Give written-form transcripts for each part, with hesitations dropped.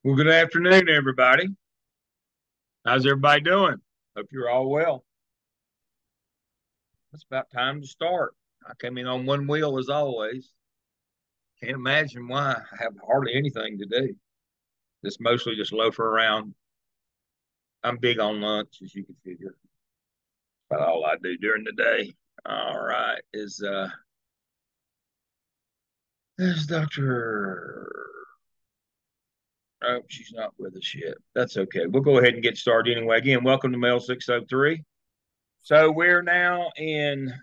Well, good afternoon, everybody. How's everybody doing? Hope you're all well. It's about time to start. I came in on one wheel as always. Can't imagine why. I have hardly anything to do. Just mostly just loafer around. I'm big on lunch, as you can figure. About all I do during the day. All right. Is Dr. Oh, she's not with us yet. That's okay. We'll go ahead and get started anyway. Again, welcome to MELS 603. So we're now in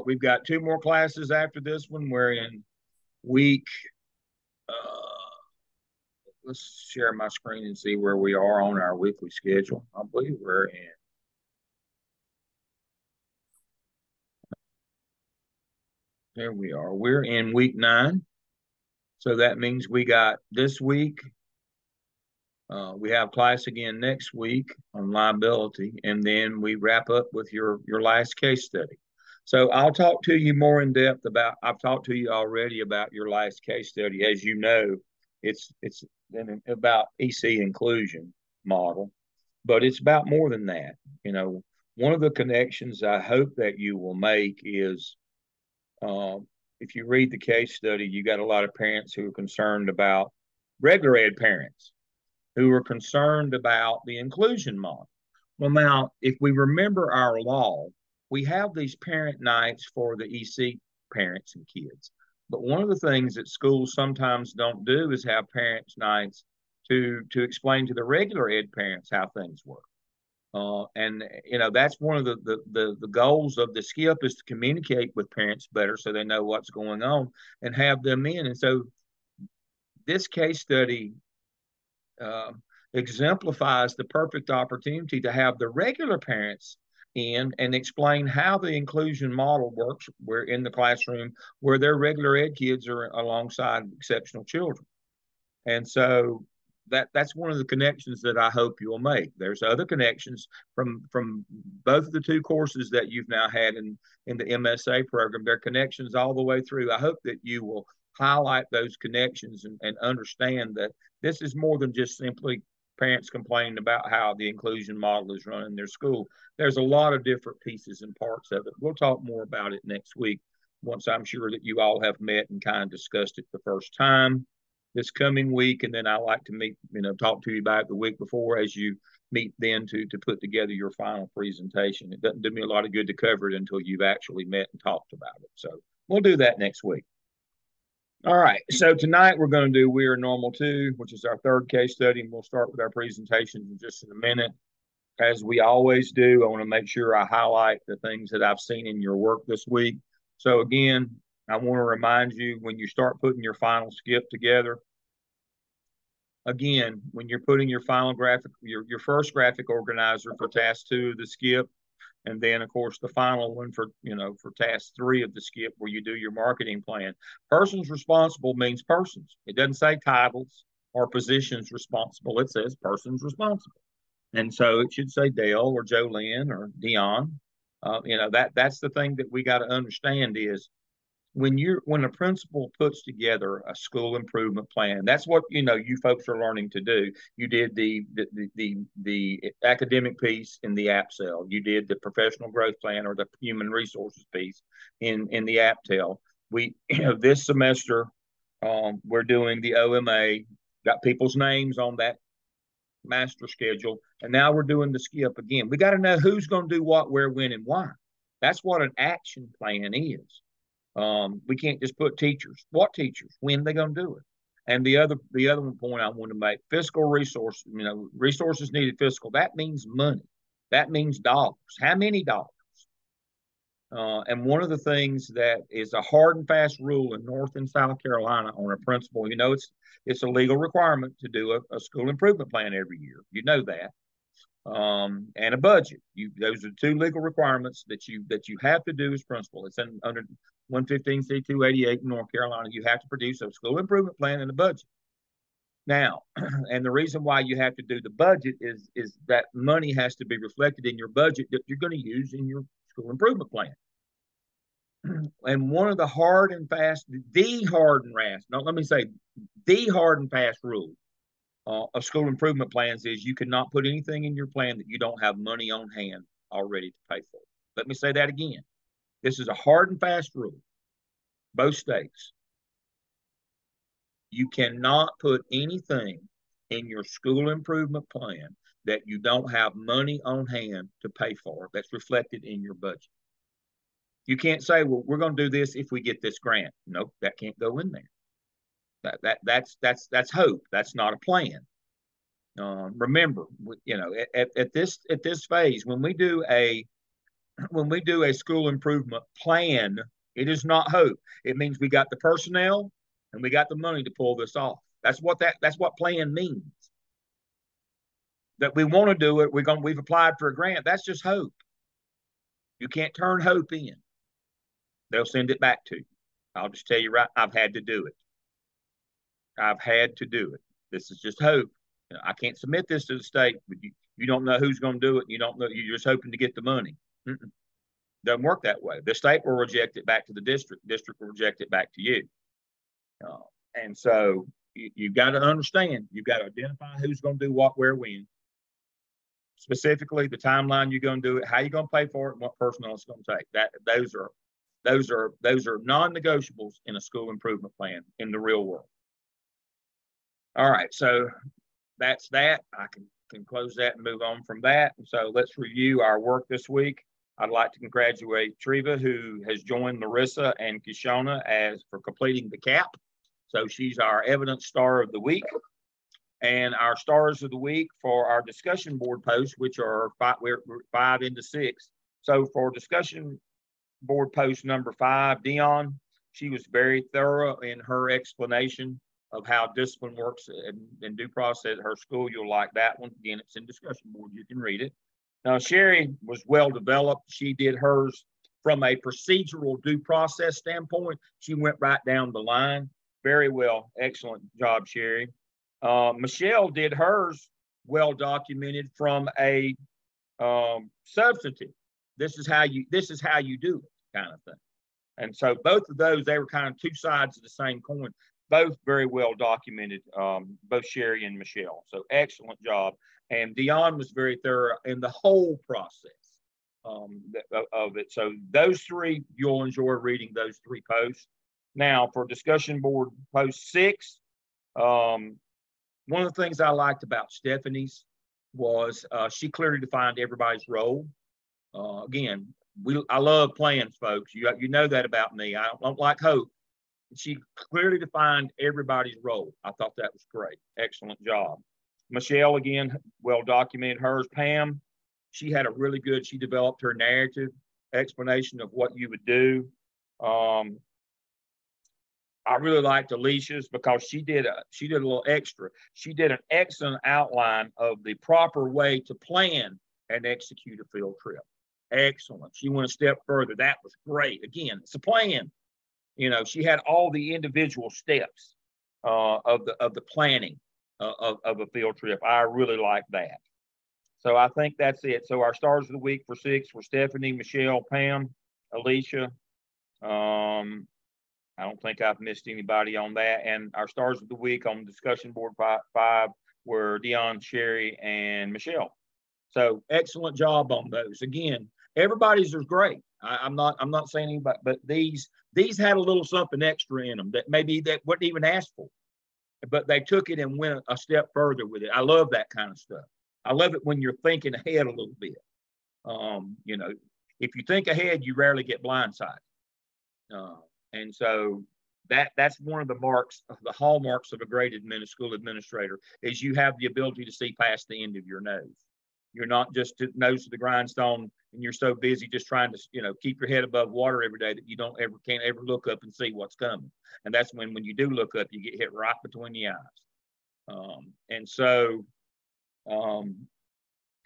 we've got two more classes after this one. We're in week, let's share my screen and see where we are on our weekly schedule. I believe there we are. We're in week 9. So that means we got this week. We have class again next week on liability, and then we wrap up with your last case study. So I'll talk to you more in depth about. I've talked to you already about your last case study. As you know, it's about EC inclusion model, but it's about more than that. You know, one of the connections I hope that you will make is if you read the case study, you got a lot of parents who are concerned about regular ed parents who are concerned about the inclusion model. Well, now, if we remember our law, we have these parent nights for the EC parents and kids. But one of the things that schools sometimes don't do is have parents' nights to explain to the regular ed parents how things work. And you know that's one of the goals of the skip is to communicate with parents better so they know what's going on and have them in. And so this case study uh, exemplifies the perfect opportunity to have the regular parents in and explain how the inclusion model works where in the classroom where their regular ed kids are alongside exceptional children. And so that's one of the connections that I hope you'll make. There's other connections from both of the two courses that you've now had in the MSA program. There are connections all the way through. I hope that you will highlight those connections and understand that this is more than just simply parents complaining about how the inclusion model is run in their school. There's a lot of different pieces and parts of it. We'll talk more about it next week once I'm sure that you all have met and kind of discussed it the first time this coming week, and then I like to meet, talk to you about it the week before as you meet then to put together your final presentation. It doesn't do me a lot of good to cover it until you've actually met and talked about it. So we'll do that next week. All right. So tonight we're going to do We Are Normal 2, which is our third case study, and we'll start with our presentations in just in a minute. As we always do, I want to make sure I highlight the things that I've seen in your work this week. So again, I want to remind you when you start putting your final skip together, again, when you're putting your final graphic, your first graphic organizer for task 2 of the skip, and then of course the final one for for task 3 of the skip where you do your marketing plan. Persons responsible means persons. It doesn't say titles or positions responsible. It says persons responsible. And so it should say Dale or Jolynn or Dion. That's the thing that we got to understand is when a principal puts together a school improvement plan, that's what you folks are learning to do. You did the academic piece in the app cell. You did the professional growth plan or the human resources piece in the app tell. We this semester we're doing the OMA. Got people's names on that master schedule, and now we're doing the skip again. We got to know who's going to do what, where, when, and why. That's what an action plan is. We can't just put teachers. What teachers? When are they going to do it? And the other point I want to make: fiscal resources. Resources needed fiscal. That means money. That means dollars. How many dollars? And one of the things that is a hard and fast rule in North and South Carolina on a principal, it's a legal requirement to do a school improvement plan every year. You know that, and a budget. Those are two legal requirements that you have to do as principal. It's under 115C288 in North Carolina. You have to produce a school improvement plan and a budget. Now, and the reason why you have to do the budget is that money has to be reflected in your budget that you're going to use in your school improvement plan. And one of the hard and fast rule of school improvement plans is you cannot put anything in your plan that you don't have money on hand already to pay for. Let me say that again. This is a hard and fast rule, both states. You cannot put anything in your school improvement plan that you don't have money on hand to pay for that's reflected in your budget. You can't say, well, we're going to do this if we get this grant. Nope, that can't go in there. That's hope. That's not a plan. Remember, you know, at this phase, when we do a school improvement plan, it is not hope. It means we got the personnel and we got the money to pull this off. That's what plan means. That we want to do it, we've applied for a grant. That's just hope. You can't turn hope in. They'll send it back to you. I'll just tell you right, I've had to do it. I've had to do it. This is just hope. You know, I can't submit this to the state, but you don't know who's going to do it. You don't know. You're just hoping to get the money. Doesn't work that way. The state will reject it back to the district. District will reject it back to you. And so you've got to understand. You've got to identify who's going to do what, where, when. Specifically, the timeline you're going to do it, how you're going to pay for it, and what personnel it's going to take. Those are non-negotiables in a school improvement plan in the real world. All right, so that's that. I can close that and move on from that. So let's review our work this week. I'd like to congratulate Treva, who has joined Larissa and Kishona for completing the CAP. So she's our evidence star of the week. And our stars of the week for our discussion board posts, which are we're 5 into 6. So for discussion board post number 5, Dion, she was very thorough in her explanation of how discipline works and due process at her school. You'll like that one. Again, it's in discussion board. You can read it. Now, Sherry was well developed. She did hers from a procedural due process standpoint. She went right down the line. Very well. Excellent job, Sherry. Michelle did hers well documented from a substantive. This is how you do it kind of thing. And so both of those, they were kind of two sides of the same coin. Both very well documented, both Sherry and Michelle. So excellent job. And Dion was very thorough in the whole process of it. So those three, you'll enjoy reading those 3 posts. Now for discussion board post 6, one of the things I liked about Stephanie's was she clearly defined everybody's role. Again, I love plans, folks. You know that about me. I don't like hope. She clearly defined everybody's role. I thought that was great. Excellent job. Michelle, again, well documented hers. Pam, she had a really good, she developed her narrative explanation of what you would do. I really liked Alicia's because she did a little extra. She did an excellent outline of the proper way to plan and execute a field trip. Excellent. She went a step further. That was great. Again, it's a plan. You know, she had all the individual steps of the planning of a field trip. I really like that. So I think that's it. So our stars of the week for 6 were Stephanie, Michelle, Pam, Alicia. I don't think I've missed anybody on that. And our stars of the week on discussion board 5 were Dion, Sherry, and Michelle. So excellent job on those. Again, everybody's was great. I'm not saying anybody, but these had a little something extra in them that maybe that wasn't even asked for, but they took it and went a step further with it. I love that kind of stuff. I love it when you're thinking ahead a little bit. You know, if you think ahead, you rarely get blindsided. And so that's one of the hallmarks of a great school administrator is you have the ability to see past the end of your nose. You're not just nose to the grindstone and you're so busy just trying to, you know, keep your head above water every day that you can't ever look up and see what's coming. And that's when you do look up, you get hit right between the eyes. And so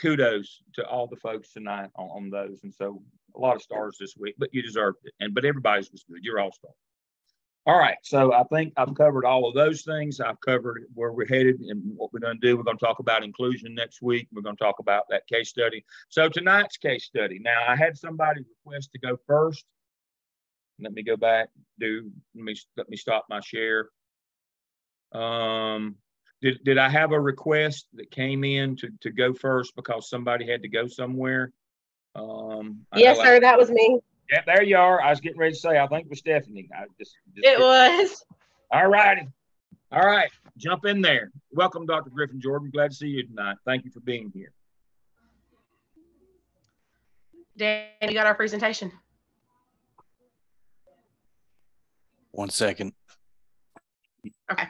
kudos to all the folks tonight on those. And so a lot of stars this week, but you deserved it. But everybody's was good. You're all stars. All right, so I think I've covered all of those things. I've covered where we're headed and what we're going to do. We're going to talk about inclusion next week. We're going to talk about that case study. So tonight's case study. Now, I had somebody request to go first. Let me go back. Let me stop my share. Did I have a request that came in to go first because somebody had to go somewhere? Yes, sir, that was me. Yeah, there you are. I was getting ready to say, I think it was Stephanie. It was. All righty. All right. Jump in there. Welcome, Dr. Griffin Jordan. Glad to see you tonight. Thank you for being here. Dan, you got our presentation. 1 second. Okay.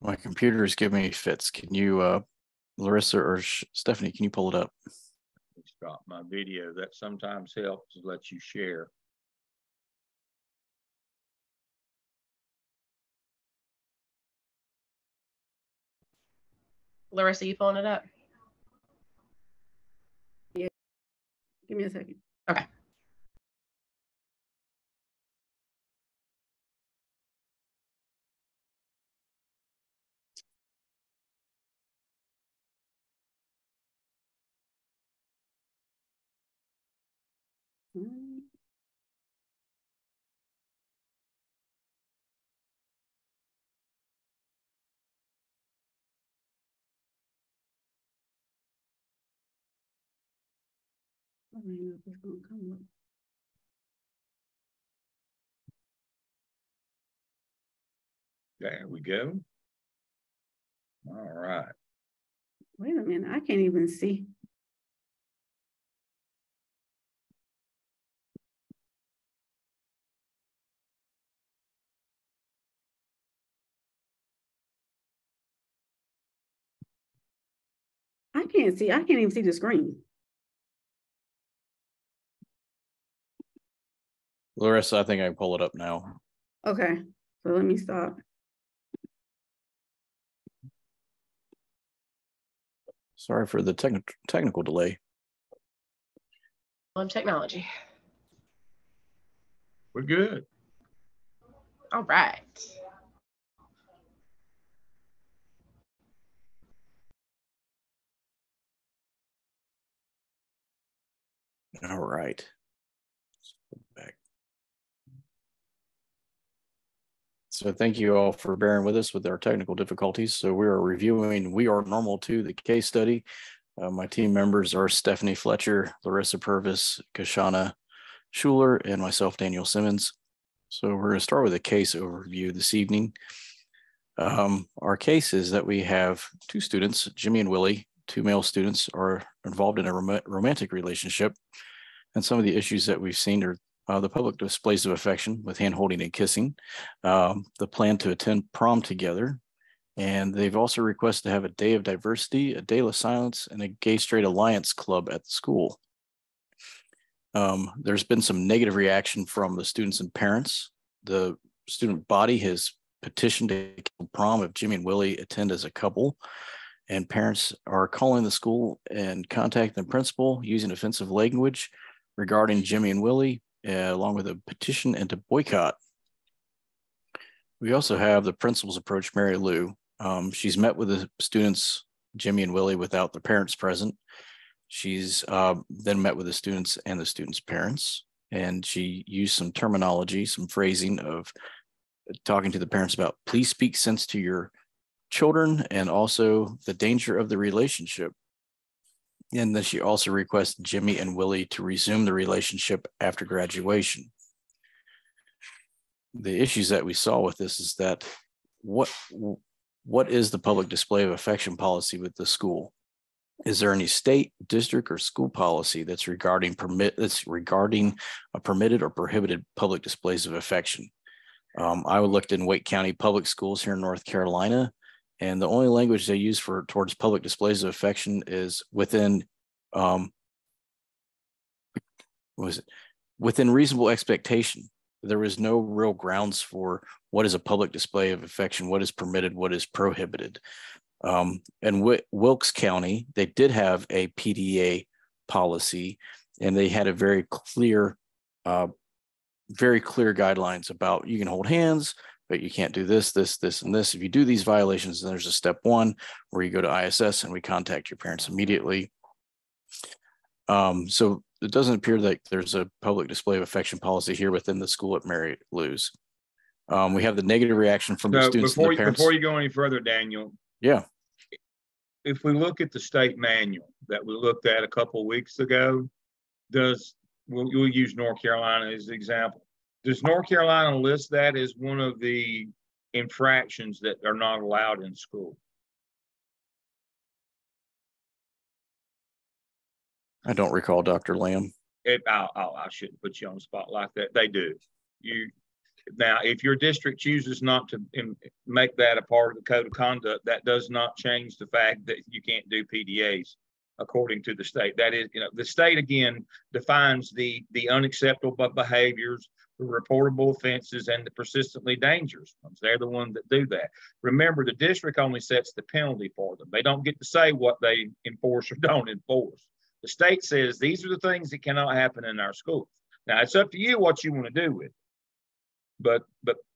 My computer is giving me fits. Can you, Larissa or Stephanie, can you pull it up? Stop my video. That sometimes helps to let you share. Larissa, you pulling it up? Yeah. Give me a second. Okay. I don't even know if it's gonna come up. There we go. All right. Wait a minute, I can't even see. I can't even see the screen. Larissa, I think I can pull it up now. Okay, so let me stop. Sorry for the technical delay. Technology. We're good. All right. All right. Back. So thank you all for bearing with us with our technical difficulties. So we are reviewing We Are Normal 2, the case study. My team members are Stephanie Fletcher, Larissa Purvis, Kashana Schuler, and myself, Daniel Simmons. So we're going to start with a case overview this evening. Our case is that we have two students, Jimmy and Willie, two male students, are involved in a romantic relationship. And some of the issues that we've seen are the public displays of affection with hand holding and kissing, the plan to attend prom together, and they've also requested to have a day of diversity, a day of silence, and a gay straight alliance club at the school. There's been some negative reaction from the students and parents. The student body has petitioned to cancel prom if Jimmy and Willie attend as a couple, and parents are calling the school and contacting the principal using offensive language regarding Jimmy and Willie, along with a petition and to boycott. We also have the principal's approach, Mary Lou. She's met with the students, Jimmy and Willie, without the parents present. She's then met with the students and the students' parents, and she used some terminology, some phrasing of talking to the parents about please speak sense to your children and also the danger of the relationship. And then she also requested Jimmy and Willie to resume the relationship after graduation. The issues that we saw with this is that what is the public display of affection policy with the school? Is there any state, district, or school policy that's regarding a permitted or prohibited public displays of affection? I looked in Wake County Public Schools here in North Carolina, and the only language they use towards public displays of affection is within reasonable expectation. There was no real grounds for what is a public display of affection, what is permitted, what is prohibited. In Wilkes County, they did have a PDA policy, and they had a very clear guidelines about you can hold hands, but you can't do this, and this. If you do these violations, then there's a step 1 where you go to ISS and we contact your parents immediately. So it doesn't appear like there's a public display of affection policy here within the school at Mary Lou's. We have the negative reaction from the students and the parents. Before you go any further, Daniel. Yeah. If we look at the state manual that we looked at a couple of weeks ago, we'll use North Carolina as an example. Does North Carolina list that as one of the infractions that are not allowed in school? I don't recall, Dr. Lamb. I shouldn't put you on the spot like that. They do. Now, if your district chooses not to make that a part of the code of conduct, that does not change the fact that you can't do PDAs according to the state. That is, the state again defines the unacceptable behaviors, the reportable offenses, and the persistently dangerous ones. They're the ones that do that. Remember, the district only sets the penalty for them. They don't get to say what they enforce or don't enforce. The state says these are the things that cannot happen in our schools. Now, it's up to you what you want to do with it. But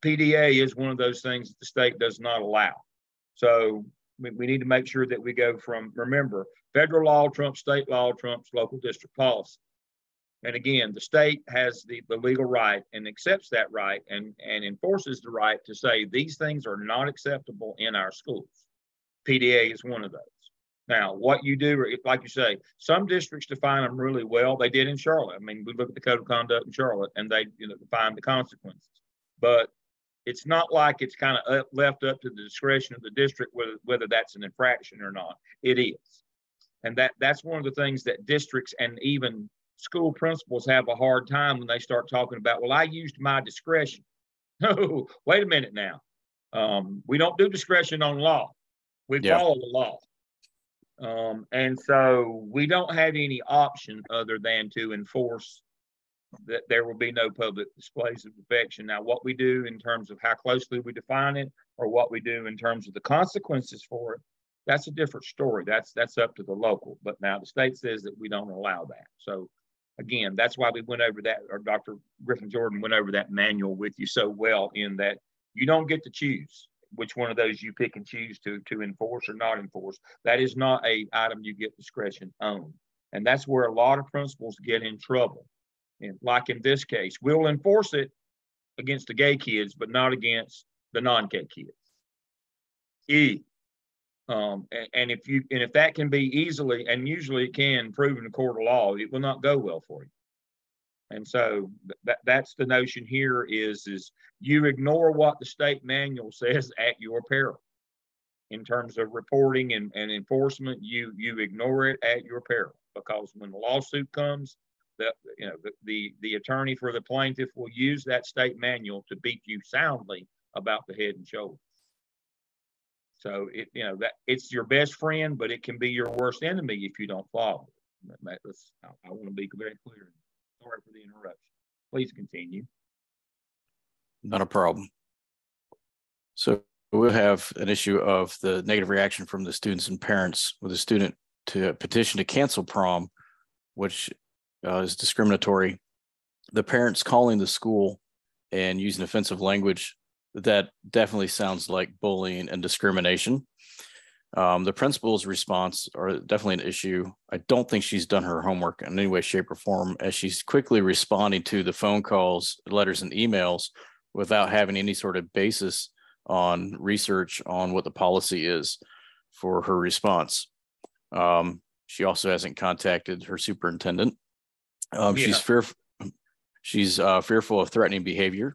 PDA is one of those things that the state does not allow. So we need to make sure that we go from, remember, federal law trumps state law trumps local district policy. And again, the state has the legal right and accepts that right and enforces the right to say these things are not acceptable in our schools. PDA is one of those. Now, what you do, like you say, some districts define them really well. They did in Charlotte. I mean, we look at the code of conduct in Charlotte and they define the consequences. But it's not like it's kind of left up to the discretion of the district whether that's an infraction or not. It is. And that's one of the things that districts and even school principals have a hard time when they start talking about, well, I used my discretion. No, wait a minute now. We don't do discretion on law. We follow the law. And so we don't have any option other than to enforce that there will be no public displays of affection. Now, what we do in terms of how closely we define it or what we do in terms of the consequences for it, that's a different story. That's up to the local. But now the state says that we don't allow that. So again, that's why we went over that, or Dr. Griffin Jordan went over that manual with you so well, in that you don't get to choose which one of those you pick and choose to enforce or not enforce. That is not an item you get discretion on. And that's where a lot of principals get in trouble. And like in this case, we'll enforce it against the gay kids, but not against the non-gay kids. And if that can be easily, and usually it can, prove in a court of law, it will not go well for you. And so that's the notion here is you ignore what the state manual says at your peril. In terms of reporting and enforcement, you ignore it at your peril, because when the lawsuit comes, the attorney for the plaintiff will use that state manual to beat you soundly about the head and shoulders. So that it's your best friend, but it can be your worst enemy if you don't follow it. I want to be very clear. Sorry for the interruption. Please continue. Not a problem. So we'll have an issue of the negative reaction from the students and parents with a student to petition to cancel prom, which is discriminatory. The parents calling the school and using offensive language, that definitely sounds like bullying and discrimination. The principal's response are definitely an issue. I don't think she's done her homework in any way, shape, or form, as she's quickly responding to the phone calls, letters, and emails without having any sort of basis on research on what the policy is for her response. She also hasn't contacted her superintendent. She's fearful of threatening behavior.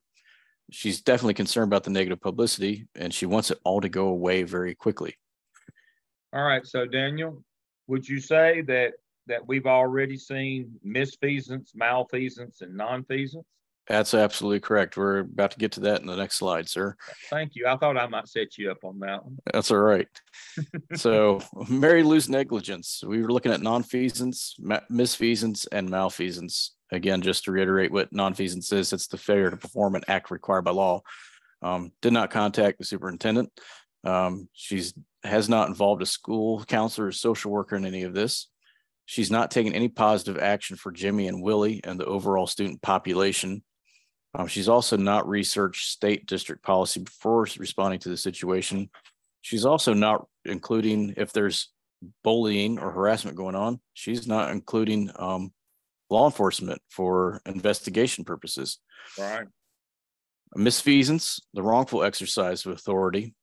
She's definitely concerned about the negative publicity, and she wants it all to go away very quickly. All right. So Daniel, would you say that we've already seen misfeasance, malfeasance, and nonfeasance? That's absolutely correct. We're about to get to that in the next slide, sir. Thank you. I thought I might set you up on that one. That's all right. So Mary Lou's negligence. We were looking at nonfeasance, misfeasance, and malfeasance. Again, just to reiterate what nonfeasance is, it's the failure to perform an act required by law. Did not contact the superintendent. She's has not involved a school counselor or social worker in any of this. She's not taken any positive action for Jimmy and Willie and the overall student population. She's also not researched state district policy before responding to the situation. She's also not including if there's bullying or harassment going on, she's not including law enforcement for investigation purposes. Right. Misfeasance, the wrongful exercise of authority.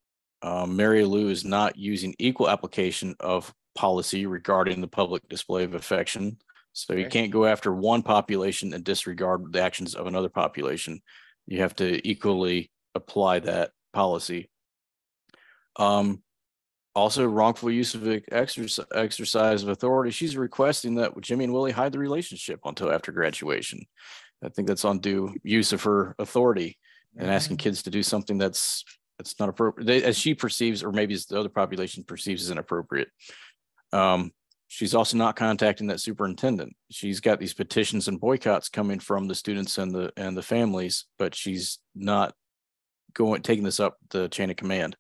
Mary Lou is not using equal application of policy regarding the public display of affection. So you can't go after one population and disregard the actions of another population. You have to equally apply that policy. Also, wrongful use of exercise of authority. She's requesting that Jimmy and Willie hide the relationship until after graduation. I think that's undue use of her authority and asking kids to do something that's not appropriate, as she perceives, or maybe as the other population perceives as inappropriate. She's also not contacting that superintendent. She's got these petitions and boycotts coming from the students and the families, but she's not taking this up the chain of command.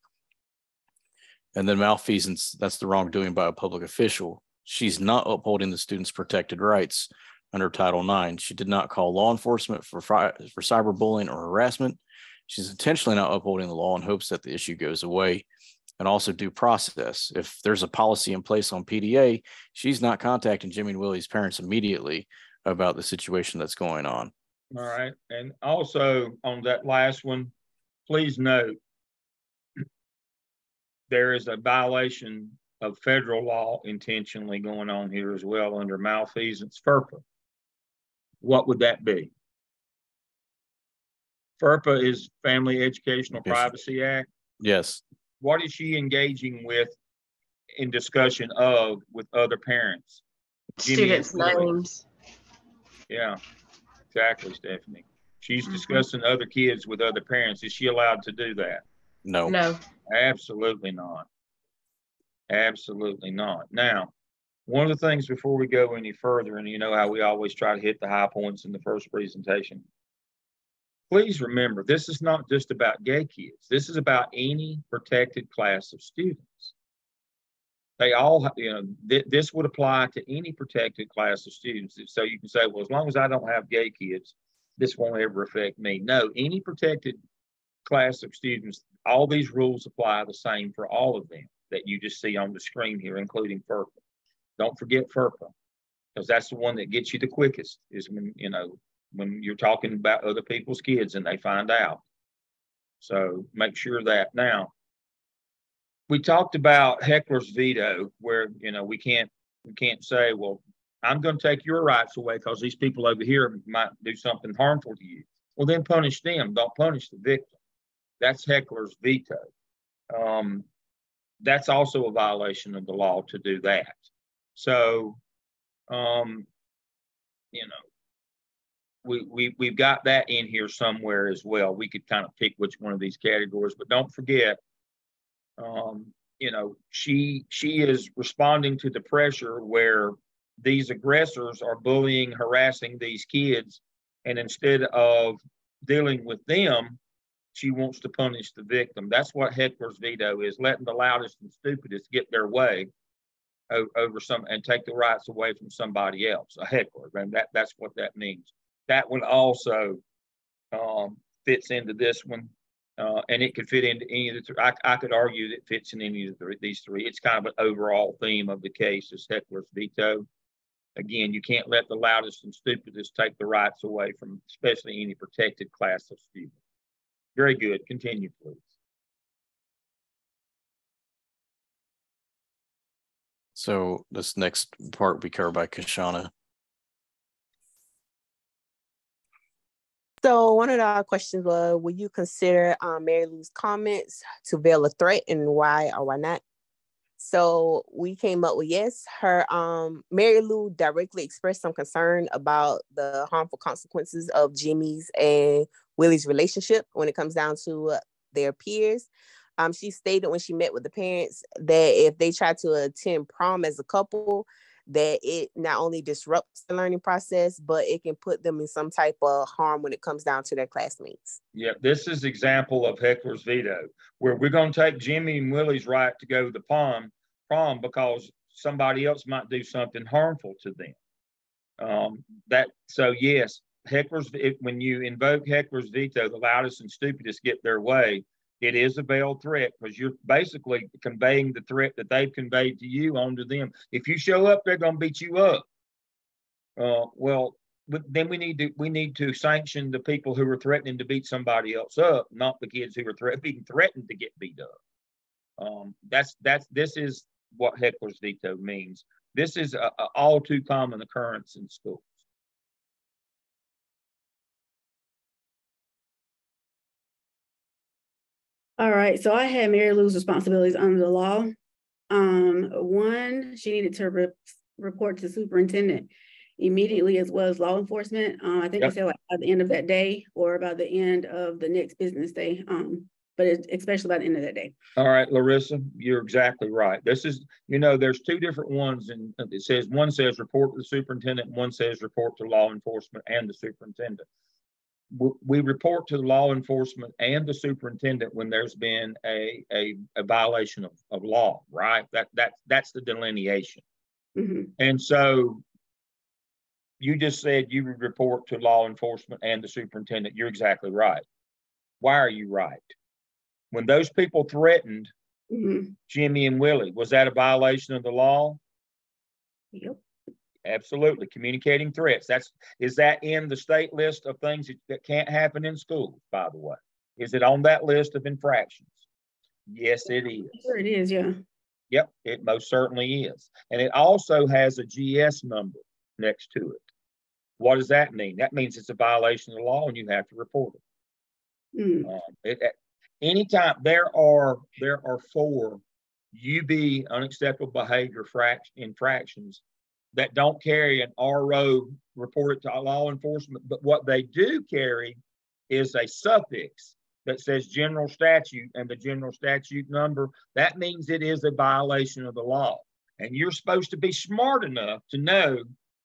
And then malfeasance, that's the wrongdoing by a public official. She's not upholding the students' protected rights under Title IX. She did not call law enforcement for cyberbullying or harassment. She's intentionally not upholding the law in hopes that the issue goes away. And also due process. If there's a policy in place on PDA, she's not contacting Jimmy and Willie's parents immediately about the situation that's going on. All right. And also on that last one, please note, there is a violation of federal law intentionally going on here as well under malfeasance, FERPA. What would that be? FERPA is Family Educational Privacy Act. Yes. What is she engaging with in discussion of with other parents? Students' names. Yeah, exactly, Stephanie. She's discussing other kids with other parents. Is she allowed to do that? No. No. Absolutely not. Absolutely not. Now, one of the things before we go any further, and you know how we always try to hit the high points in the first presentation, please remember, this is not just about gay kids. This is about any protected class of students. They all, this would apply to any protected class of students. So you can say, well, as long as I don't have gay kids, this won't ever affect me. No, any protected class of students, all these rules apply the same for all of them that you just see on the screen here, including FERPA. Don't forget FERPA, because that's the one that gets you the quickest, is when you're talking about other people's kids and they find out. So make sure that. Now, we talked about heckler's veto, where we can't say, well, I'm going to take your rights away because these people over here might do something harmful to you. Well, then punish them. Don't punish the victim. That's heckler's veto. That's also a violation of the law to do that. So, we've got that in here somewhere as well. We could kind of pick which one of these categories, but don't forget, she is responding to the pressure where these aggressors are bullying, harassing these kids, and instead of dealing with them, she wants to punish the victim. That's what heckler's veto is, letting the loudest and stupidest get their way over some and take the rights away from somebody else, a heckler. And that's what that means. That one also fits into this one, and it could fit into any of the three. I could argue that it fits in any of these three. It's kind of an overall theme of the case is heckler's veto. Again, you can't let the loudest and stupidest take the rights away from especially any protected class of students. Very good. Continue, please. So this next part will be covered by Kashana. So one of the questions was, will you consider Mary Lou's comments to veil a threat, and why or why not? So we came up with yes. Her Mary Lou directly expressed some concern about the harmful consequences of Jimmy's and Willie's relationship when it comes down to their peers. She stated when she met with the parents that if they try to attend prom as a couple, that it not only disrupts the learning process, but it can put them in some type of harm when it comes down to their classmates. Yeah, this is example of heckler's veto, where we're going to take Jimmy and Willie's right to go to the prom because somebody else might do something harmful to them. So yes, when you invoke heckler's veto, the loudest and stupidest get their way. It is a veiled threat because you're basically conveying the threat that they've conveyed to you onto them. If you show up, they're going to beat you up. Well, then we need to sanction the people who are threatening to beat somebody else up, not the kids who are being threatened to get beat up. This is what heckler's veto means. This is a all too common occurrence in schools. All right, so I had Mary Lou's responsibilities under the law. One, she needed to report to superintendent immediately, as well as law enforcement. I think they said like by the end of that day or by the end of the next business day. But especially by the end of that day. All right, Larissa, you're exactly right. This is, there's two different ones, and it says one says report to the superintendent, and one says report to law enforcement and the superintendent. We report to the law enforcement and the superintendent when there's been a violation of law, right? That's the delineation. Mm-hmm. And so you just said you would report to law enforcement and the superintendent. You're exactly right. Why are you right? When those people threatened Jimmy and Willie, was that a violation of the law? Yep. Absolutely. Communicating threats. Is that in the state list of things that can't happen in schools, by the way? Is it on that list of infractions? Yes, it is. Sure it is, yeah. Yep, it most certainly is. And it also has a GS number next to it. What does that mean? That means it's a violation of the law and you have to report it. Anytime there are 4 UB unacceptable behavior infractions that don't carry an RO reported to law enforcement, but what they do carry is a suffix that says general statute and the general statute number. That means it is a violation of the law. And you're supposed to be smart enough to know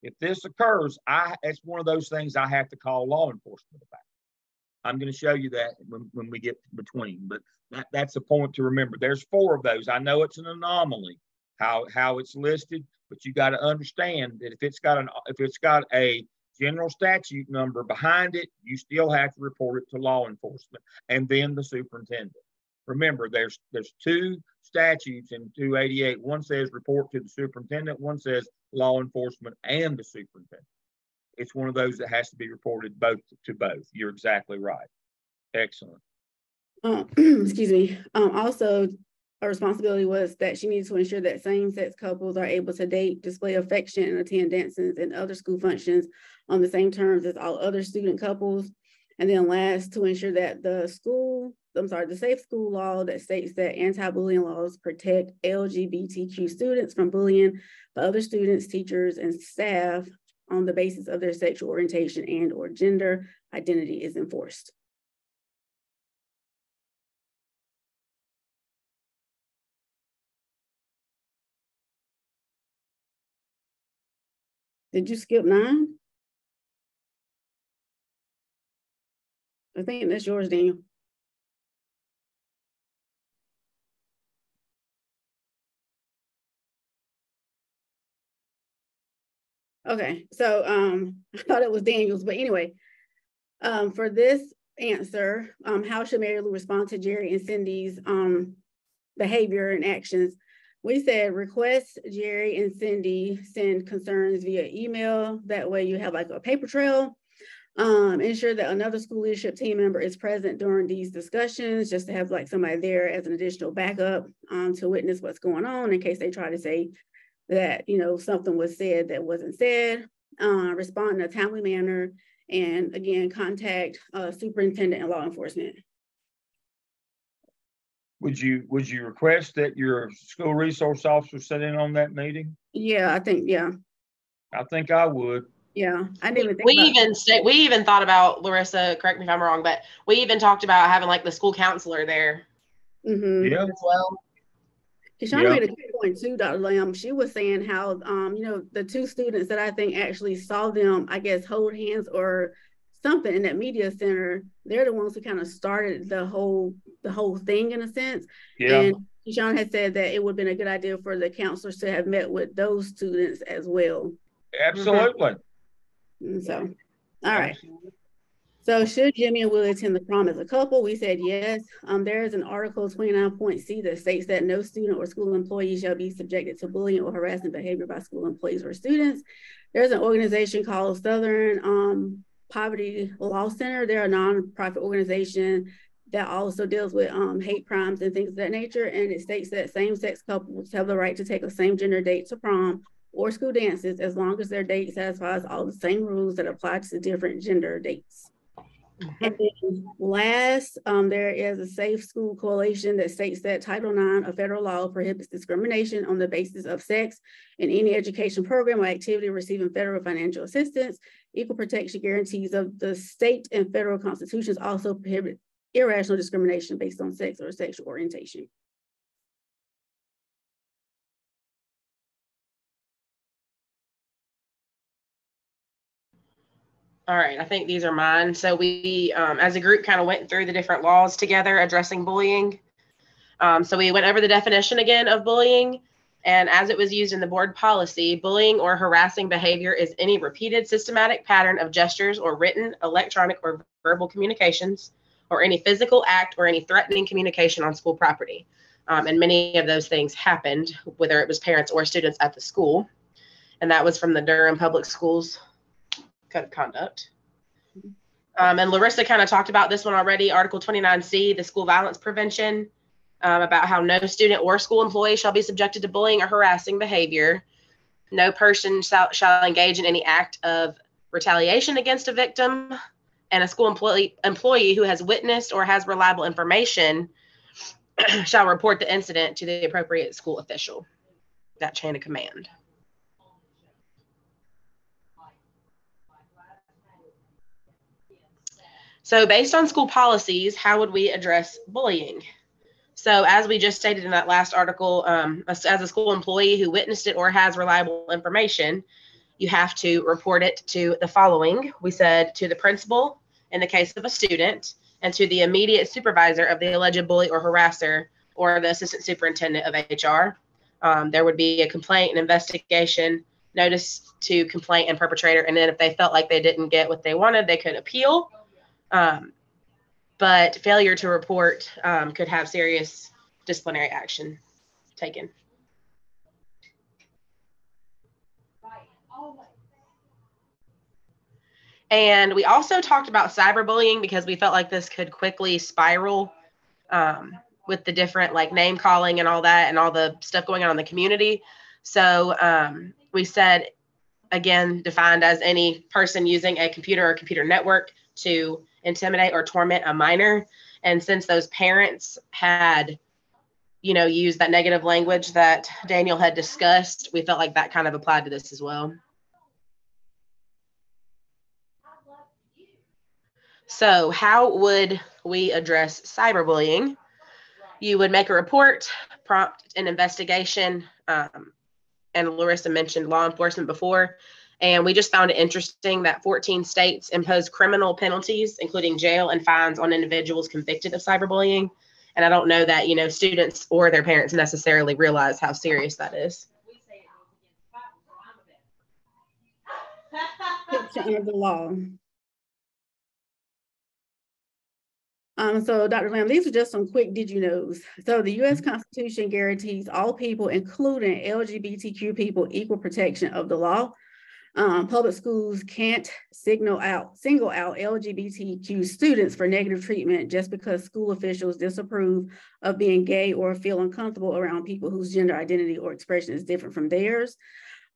if this occurs, it's one of those things I have to call law enforcement about. I'm going to show you that when we get between, but that's a point to remember. There's 4 of those. I know it's an anomaly how it's listed, but you got to understand that if it's got a general statute number behind it, you still have to report it to law enforcement and then the superintendent. Remember, there's 2 statutes in 288. One says report to the superintendent. One says law enforcement and the superintendent. It's one of those that has to be reported both to both. You're exactly right. Excellent. Excuse me. Also, a responsibility was that she needed to ensure that same-sex couples are able to date, display affection, and attend dances and other school functions on the same terms as all other student couples. And then last, to ensure that the safe school law that states that anti-bullying laws protect LGBTQ students from bullying by other students, teachers, and staff on the basis of their sexual orientation and or gender identity is enforced. Did you skip 9? I think that's yours, Daniel. Okay, so I thought it was Daniel's, but anyway, for this answer, how should Mary Lou respond to Jerry and Cindy's behavior and actions? We said request Jerry and Cindy send concerns via email. That way you have like a paper trail. Ensure that another school leadership team member is present during these discussions, just to have like somebody there as an additional backup to witness what's going on in case they try to say that, something was said that wasn't said. Respond in a timely manner, and again, contact superintendent and law enforcement. Would you request that your school resource officer sit in on that meeting? Yeah, I think I would. Yeah, I didn't even think we even thought about, Larissa, correct me if I'm wrong, but we even talked about having like the school counselor there Yeah. as well. Kishana made a good point too, Dr. Lamb. She was saying how, the 2 students that I think actually saw them, I guess, hold hands or something in that media center, they're the ones who kind of started the whole thing in a sense. Yeah. And Kishana had said that it would have been a good idea for the counselors to have met with those students as well. Absolutely. And so, all right. So should Jimmy and Willie attend the prom as a couple? We said yes. There is an Article 29.c that states that no student or school employee shall be subjected to bullying or harassing behavior by school employees or students. There's an organization called Southern Poverty Law Center. They're a nonprofit organization that also deals with hate crimes and things of that nature. And it states that same-sex couples have the right to take a same-gender date to prom or school dances as long as their date satisfies all the same rules that apply to different gender dates. And then last, there is a Safe School Coalition that states that Title IX of federal law prohibits discrimination on the basis of sex in any education program or activity receiving federal financial assistance. Equal protection guarantees of the state and federal constitutions also prohibit irrational discrimination based on sex or sexual orientation. All right, I think these are mine. So we, as a group, kind of went through the different laws together addressing bullying. So we went over the definition again of bullying. And as it was used in the board policy, bullying or harassing behavior is any repeated systematic pattern of gestures or written, electronic, or verbal communications, or any physical act or any threatening communication on school property. And many of those things happened, whether it was parents or students at the school. And that was from the Durham Public Schools Code of Conduct. And Larissa kind of talked about this one already, Article 29C, the school violence prevention, about how no student or school employee shall be subjected to bullying or harassing behavior. No person shall engage in any act of retaliation against a victim, and a school employee who has witnessed or has reliable information shall report the incident to the appropriate school official. That chain of command. So based on school policies, how would we address bullying? So as we just stated in that last article, as a school employee who witnessed it or has reliable information, you have to report it to the following. We said to the principal in the case of a student, and to the immediate supervisor of the alleged bully or harasser, or the assistant superintendent of HR. There would be a complaint, an investigation, notice to complaint and perpetrator, and then if they felt like they didn't get what they wanted, they could appeal. But failure to report could have serious disciplinary action taken. And we also talked about cyberbullying because we felt like this could quickly spiral with the different like name calling and all that and all the stuff going on in the community. So we said, again, defined as any person using a computer or computer network to intimidate or torment a minor. And since those parents had, used that negative language that Daniel had discussed, we felt like that kind of applied to this as well. So how would we address cyberbullying? You would make a report, prompt an investigation, and Larissa mentioned law enforcement before. And we just found it interesting that 14 states impose criminal penalties, including jail and fines on individuals convicted of cyberbullying. And I don't know that, students or their parents necessarily realize how serious that is. Under the law. So Dr. Lamb, these are just some quick did you knows. So the U.S. Constitution guarantees all people, including LGBTQ people, equal protection of the law. Public schools can't single out LGBTQ students for negative treatment just because school officials disapprove of being gay or feel uncomfortable around people whose gender identity or expression is different from theirs.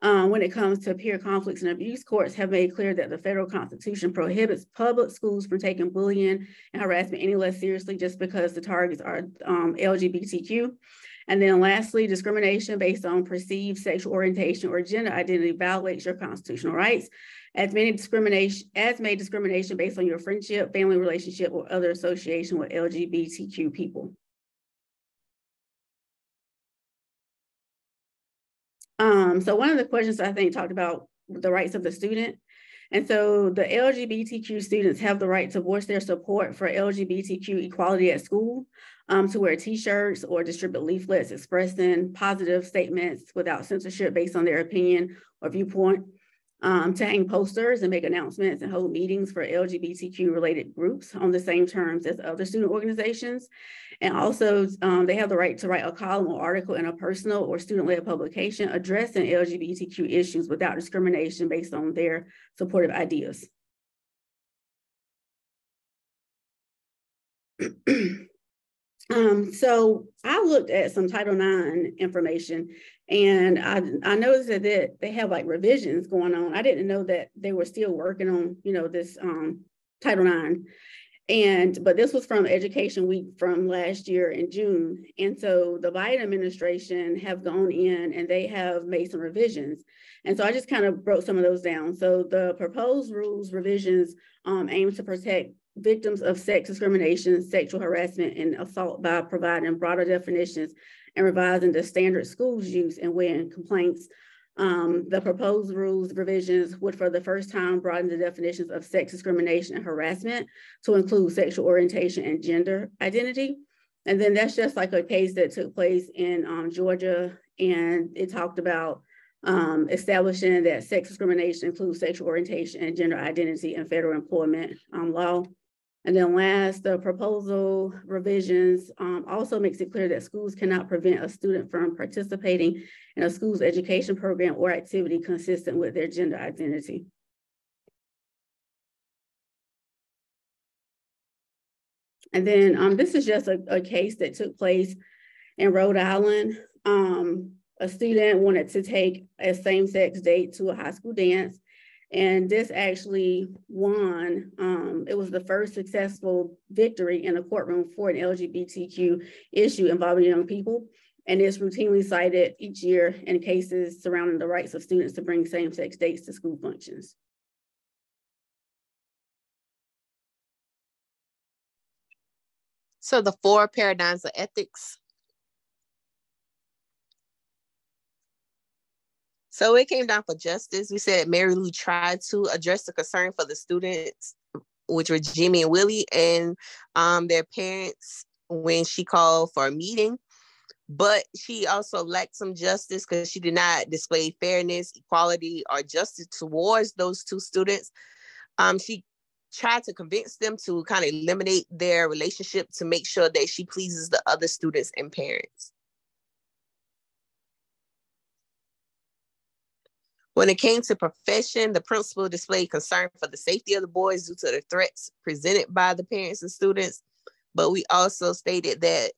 When it comes to peer conflicts and abuse, courts have made clear that the federal constitution prohibits public schools from taking bullying and harassment any less seriously just because the targets are LGBTQ. And then lastly, discrimination based on perceived sexual orientation or gender identity violates your constitutional rights, as may discrimination based on your friendship, family relationship, or other association with LGBTQ people. So one of the questions I think talked about the rights of the student. And so the LGBTQ students have the right to voice their support for LGBTQ equality at school, to wear t-shirts or distribute leaflets expressing positive statements without censorship based on their opinion or viewpoint. to hang posters and make announcements and hold meetings for LGBTQ related groups on the same terms as other student organizations. And also they have the right to write a column or article in a personal or student-led publication addressing LGBTQ issues without discrimination based on their supportive ideas. So I looked at some Title IX information, and I noticed that they have like revisions going on. I didn't know that they were still working on, this Title IX. But this was from Education Week from last year in June. And so the Biden administration have gone in and they have made some revisions. And so I just kind of broke some of those down. So the proposed rules revisions aim to protect victims of sex discrimination, sexual harassment, and assault by providing broader definitions and revising the standard schools use and when complaints. The proposed rules revisions would for the first time broaden the definitions of sex discrimination and harassment to include sexual orientation and gender identity. And then that's just like a case that took place in Georgia, and it talked about establishing that sex discrimination includes sexual orientation and gender identity in federal employment law. And then last, the proposal revisions also makes it clear that schools cannot prevent a student from participating in a school's education program or activity consistent with their gender identity. And then this is just a case that took place in Rhode Island. A student wanted to take a same-sex date to a high school dance. And this actually won. It was the first successful victory in a courtroom for an LGBTQ issue involving young people. And it's routinely cited each year in cases surrounding the rights of students to bring same-sex dates to school functions. So the 4 paradigms of ethics. So it came down for justice. We said Mary Lou tried to address the concern for the students, which were Jimmy and Willie, and their parents when she called for a meeting. But she also lacked some justice because she did not display fairness, equality, or justice towards those 2 students. She tried to convince them to kind of eliminate their relationship to make sure that she pleases the other students and parents. When it came to profession, the principal displayed concern for the safety of the boys due to the threats presented by the parents and students. But we also stated that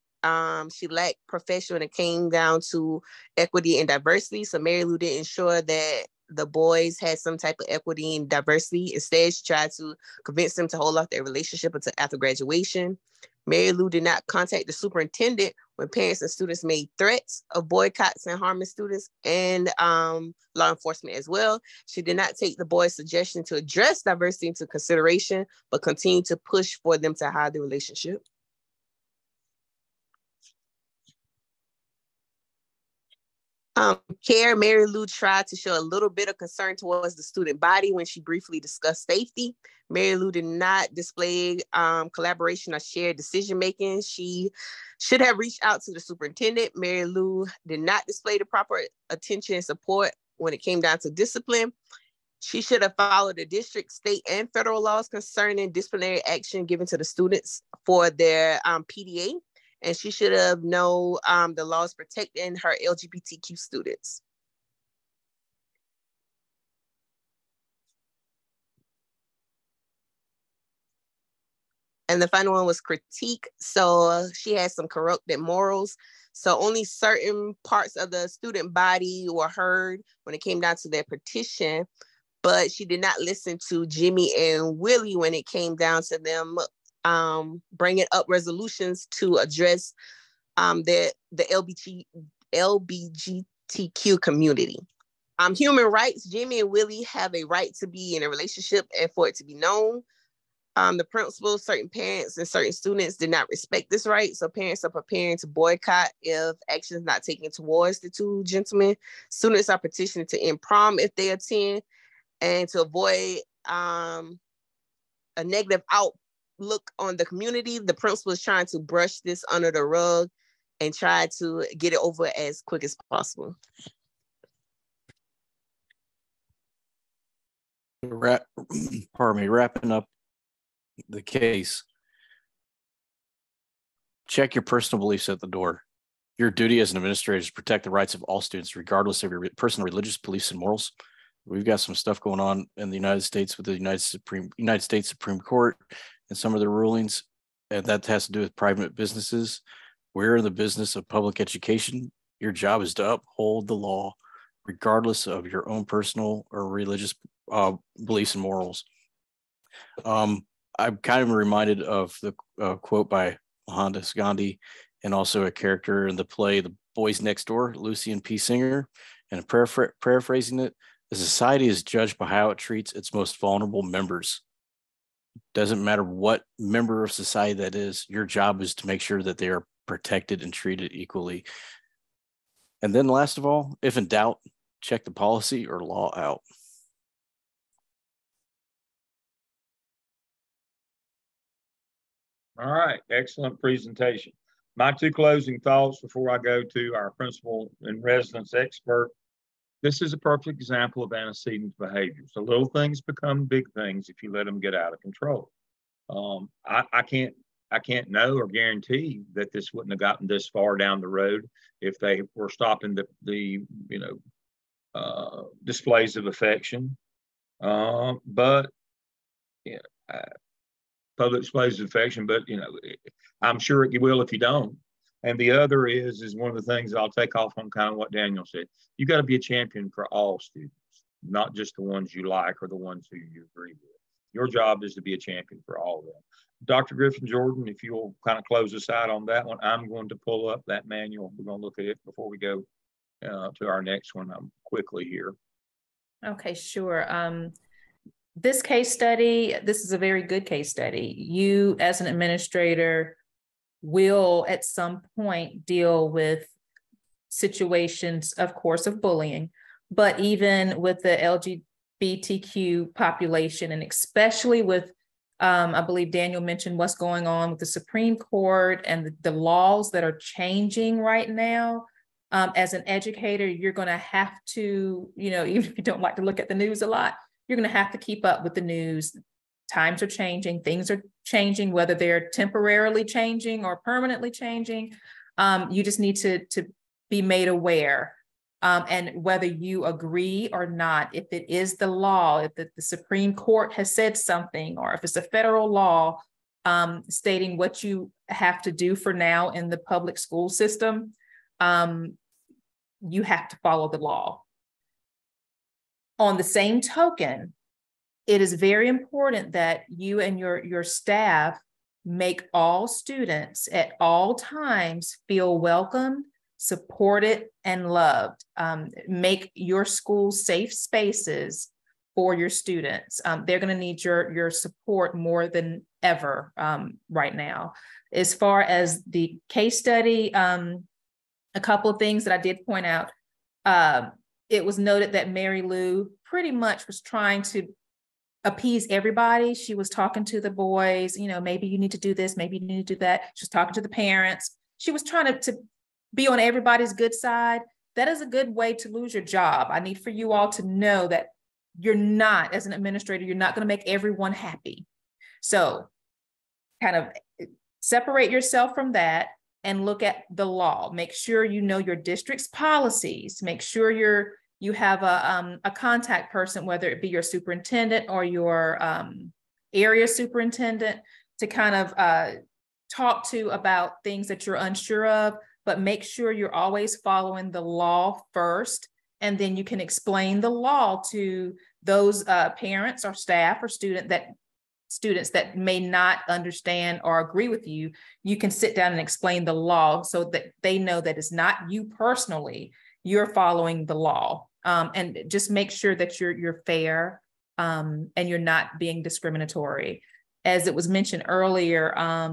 she lacked profession when it came down to equity and diversity. So Mary Lou didn't ensure that the boys had some type of equity and diversity. Instead, she tried to convince them to hold off their relationship until after graduation. Mary Lou did not contact the superintendent when parents and students made threats of boycotts and harming students, and law enforcement as well. She did not take the boys' suggestion to address diversity into consideration, but continued to push for them to hide the relationship. Mary Lou tried to show a little bit of concern towards the student body when she briefly discussed safety. Mary Lou did not display collaboration or shared decision-making. She should have reached out to the superintendent. Mary Lou did not display the proper attention and support when it came down to discipline. She should have followed the district, state, and federal laws concerning disciplinary action given to the students for their PDA. And she should have known the laws protecting her LGBTQ students. And the final one was critique. So she had some corrupted morals. So only certain parts of the student body were heard when it came down to their petition, but she did not listen to Jimmy and Willie when it came down to them bringing up resolutions to address the LGBTQ community. Human rights, Jimmy and Willie have a right to be in a relationship and for it to be known. The principal, certain parents, and certain students did not respect this right. So parents are preparing to boycott if action is not taken towards the 2 gentlemen. Students are petitioning to end prom if they attend, and to avoid a negative outlook on the community. The principal is trying to brush this under the rug and try to get it over as quick as possible. Wrapping up the case, check your personal beliefs at the door. Your duty as an administrator is to protect the rights of all students, regardless of your personal religious beliefs and morals. We've got some stuff going on in the United States with the United States Supreme Court and some of the rulings, and that has to do with private businesses. We're in the business of public education. Your job is to uphold the law, regardless of your own personal or religious beliefs and morals. I'm kind of reminded of the quote by Mohandas Gandhi, and also a character in the play The Boys Next Door, Lucian P. Singer, and paraphrasing it, the society is judged by how it treats its most vulnerable members. Doesn't matter what member of society that is, your job is to make sure that they are protected and treated equally. And then last of all, if in doubt, check the policy or law out. All right, excellent presentation. My two closing thoughts before I go to our principal and residence expert. This is a perfect example of antecedent behavior. So little things become big things if you let them get out of control. I can't know or guarantee that this wouldn't have gotten this far down the road if they were stopping the displays of affection. But yeah, public displays of affection, but I'm sure it will if you don't. And the other is one of the things that I'll take off on kind of what Daniel said. You got to be a champion for all students, not just the ones you like or the ones who you agree with. Your job is to be a champion for all of them. Dr. Griffin Jordan, if you'll kind of close us out on that one, I'm going to pull up that manual. We're going to look at it before we go to our next one quickly here. Okay, sure. This case study, this is a very good case study. You as an administrator will at some point deal with situations, of course, of bullying, but even with the LGBTQ population, and especially with, I believe Daniel mentioned what's going on with the Supreme Court and the laws that are changing right now. As an educator, you're going to have to, even if you don't like to look at the news a lot, you're going to have to keep up with the news. Times are changing, things are changing, whether they're temporarily changing or permanently changing. You just need to be made aware. And whether you agree or not, if it is the law, if the Supreme Court has said something, or if it's a federal law stating what you have to do for now in the public school system, you have to follow the law. On the same token, it is very important that you and your staff make all students at all times feel welcomed, supported, and loved. Make your school safe spaces for your students. They're going to need your support more than ever right now. As far as the case study, a couple of things that I did point out. It was noted that Mary Lou pretty much was trying to appease everybody. She was talking to the boys, maybe you need to do this, maybe you need to do that. She was talking to the parents. She was trying to be on everybody's good side. That is a good way to lose your job. I need for you all to know that you're not, as an administrator, you're not going to make everyone happy. So kind of separate yourself from that and look at the law. Make sure you know your district's policies. Make sure you have a contact person, whether it be your superintendent or your area superintendent, to kind of talk to about things that you're unsure of, but make sure you're always following the law first. And then you can explain the law to those parents or staff or students that may not understand or agree with you. You can sit down and explain the law so that they know that it's not you personally, you're following the law. And just make sure that you're fair and you're not being discriminatory. As it was mentioned earlier, I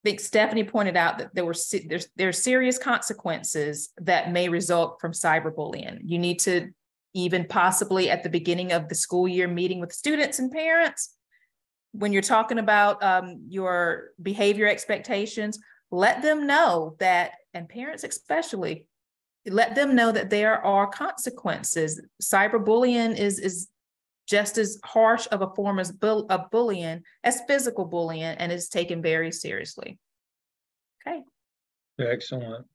think Stephanie pointed out that there are serious consequences that may result from cyberbullying. You need to, even possibly at the beginning of the school year, meeting with students and parents, when you're talking about your behavior expectations, let them know that, and parents especially, let them know that there are consequences. Cyberbullying is just as harsh of a form of bullying as physical bullying, and is taken very seriously. Okay. Excellent.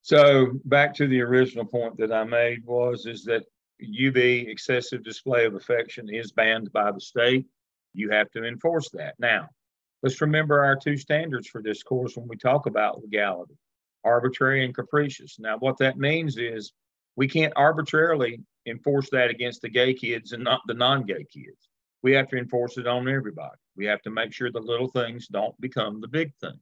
So back to the original point that I made is that UB, excessive display of affection, is banned by the state. You have to enforce that. Now, let's remember our two standards for this course when we talk about legality: arbitrary and capricious. Now, what that means is we can't arbitrarily enforce that against the gay kids and not the non-gay kids. We have to enforce it on everybody. We have to make sure the little things don't become the big things.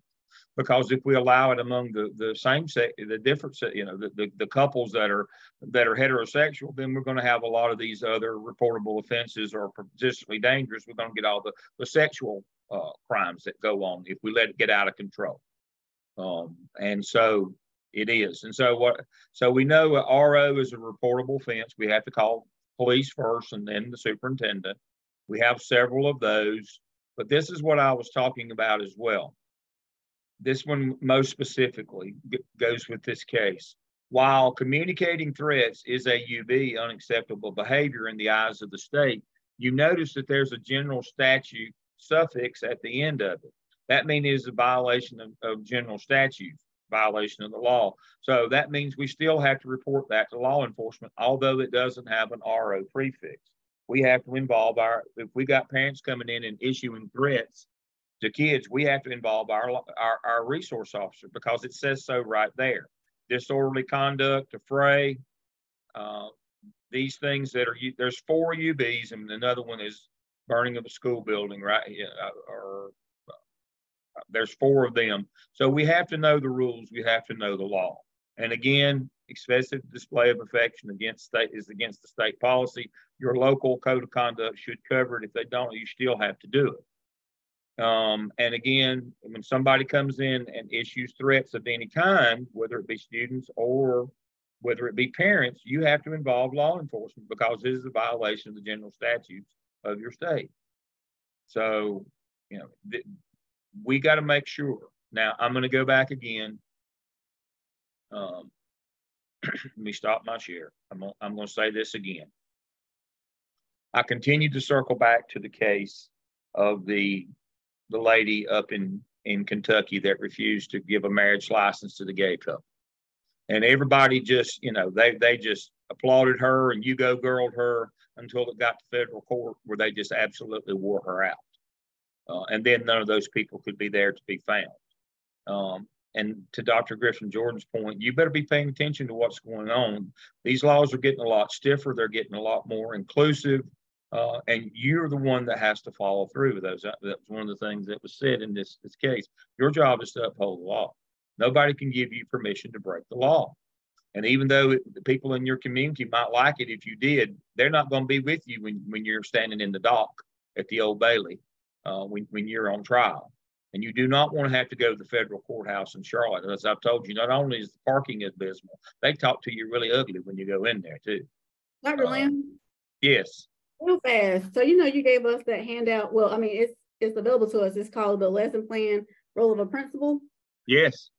Because if we allow it among the same sex, the different, the couples that are heterosexual, then we're going to have a lot of these other reportable offenses or potentially dangerous. We're going to get all the sexual crimes that go on if we let it get out of control. And so it is. And so we know RO is a reportable offense. We have to call police first and then the superintendent. We have several of those, but this is what I was talking about as well. This one most specifically goes with this case. While communicating threats is a UB, unacceptable behavior in the eyes of the state, you notice that there's a general statute suffix at the end of it. That means it is a violation of general statute, violation of the law. So that means we still have to report that to law enforcement, although it doesn't have an RO prefix. We have to involve if we got parents coming in and issuing threats to kids, we have to involve our resource officer because it says so right there. Disorderly conduct, affray, these things that are, there's 4 UBs and another one is burning of a school building, right? Or there's 4 of them. So we have to know the rules. We have to know the law. And again, excessive display of affection is against the state policy. Your local code of conduct should cover it. If they don't, you still have to do it. And again, when somebody comes in and issues threats of any kind, whether it be students or whether it be parents, you have to involve law enforcement because this is a violation of the general statutes of your state. So, we got to make sure. Now, I'm going to go back again. Let me stop my share. I'm going to say this again. I continue to circle back to the case of the lady up in Kentucky that refused to give a marriage license to the gay couple. And everybody just, they just applauded her and you go girled her until it got to federal court where they just absolutely wore her out. And then none of those people could be there to be found. And to Dr. Griffin Jordan's point, you better be paying attention to what's going on. These laws are getting a lot stiffer. They're getting a lot more inclusive. And you're the one that has to follow through with those. That's one of the things that was said in this case. Your job is to uphold the law. Nobody can give you permission to break the law. And even though the people in your community might like it if you did, they're not going to be with you when you're standing in the dock at the Old Bailey when you're on trial. And you do not want to have to go to the federal courthouse in Charlotte. As I've told you, not only is the parking abysmal, they talk to you really ugly when you go in there too. Dr. Lamb? Yes. Real fast. So, you gave us that handout. Well, I mean, it's available to us. It's called the lesson plan, role of a principal. Yes.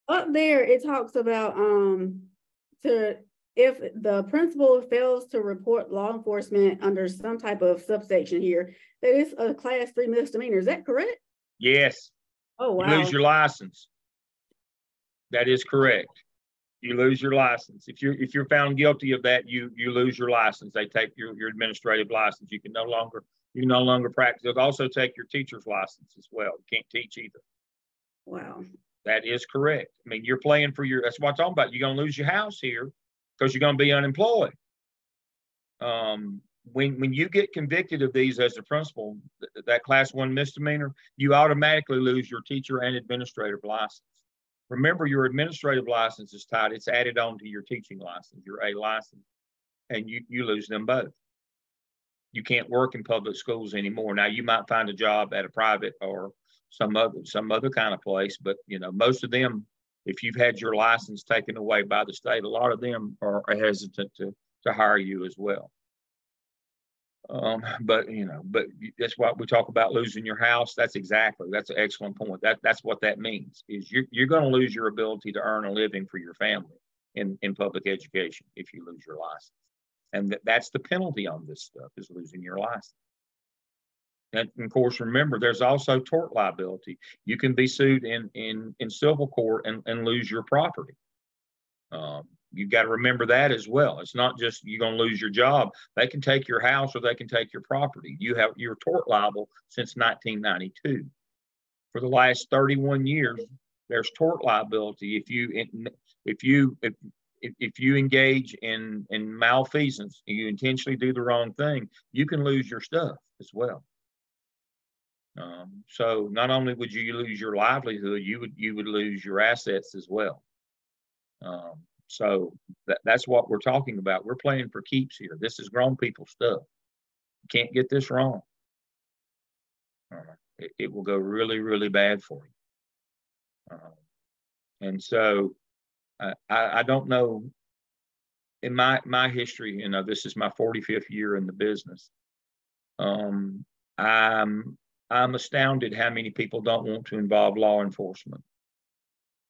Up there, it talks about if the principal fails to report law enforcement under some type of subsection here, that is a class 3 misdemeanor. Is that correct? Yes. Oh, wow. You lose your license. That is correct. You lose your license. If you're found guilty of that, you lose your license. They take your administrative license. You can no longer practice. They'll also take your teacher's license as well. You can't teach either. Wow. That is correct. I mean, you're playing for that's what I'm talking about. You're going to lose your house here because you're going to be unemployed. When you get convicted of these as a principal, that class 1 misdemeanor, you automatically lose your teacher and administrative license. Remember, your administrative license is tied. It's added on to your teaching license, your A license, and you lose them both. You can't work in public schools anymore. Now, you might find a job at a private or some other kind of place, but most of them, if you've had your license taken away by the state, a lot of them are hesitant to hire you as well. But that's what we talk about, losing your house. That's an excellent point. That's what that means, is you're going to lose your ability to earn a living for your family in public education if you lose your license. And that's the penalty on this stuff, is losing your license. And of course, remember, there's also tort liability. You can be sued in civil court and lose your property. You've got to remember that as well. It's not just you're going to lose your job. They can take your house or they can take your property. You're tort liable since 1992. For the last 31 years, there's tort liability. If you engage in malfeasance, you intentionally do the wrong thing, you can lose your stuff as well. So not only would you lose your livelihood, you would lose your assets as well. So that's what we're talking about. We're playing for keeps here. This is grown people stuff. You can't get this wrong. It will go really, really bad for you. And so I don't know. In my history, this is my 45th year in the business. I'm astounded how many people don't want to involve law enforcement.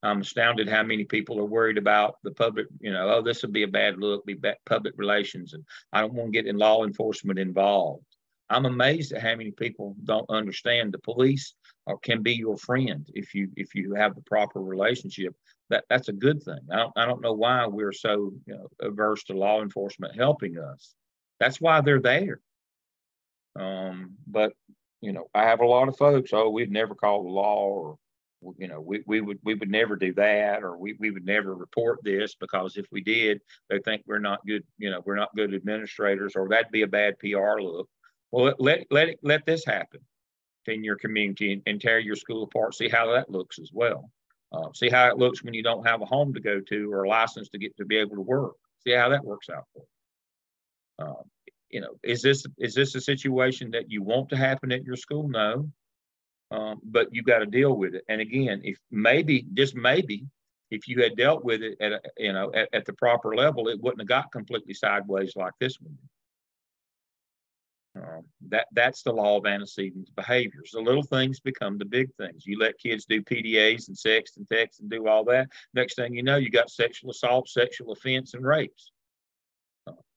I'm astounded how many people are worried about the public, oh, this would be a bad look, be bad public relations, and I don't want to get in law enforcement involved. I'm amazed at how many people don't understand the police can be your friend if you have the proper relationship. That's a good thing. I don't know why we're so averse to law enforcement helping us. That's why they're there. But I have a lot of folks. Oh, we'd never call the law, or we would never do that, or we would never report this, because if we did, they think we're not good. We're not good administrators, or that'd be a bad PR look. Well, let this happen in your community and tear your school apart. See how that looks as well. See how it looks when you don't have a home to go to or a license to be able to work. See how that works out for you. Is this a situation that you want to happen at your school? No. But you got to deal with it. And again, if if you had dealt with it at the proper level, it wouldn't have got completely sideways like this one. That's the law of antecedent behaviors. The little things become the big things. You let kids do PDAs and sex and text and do all that. Next thing you know, you got sexual assault, sexual offense, and rapes.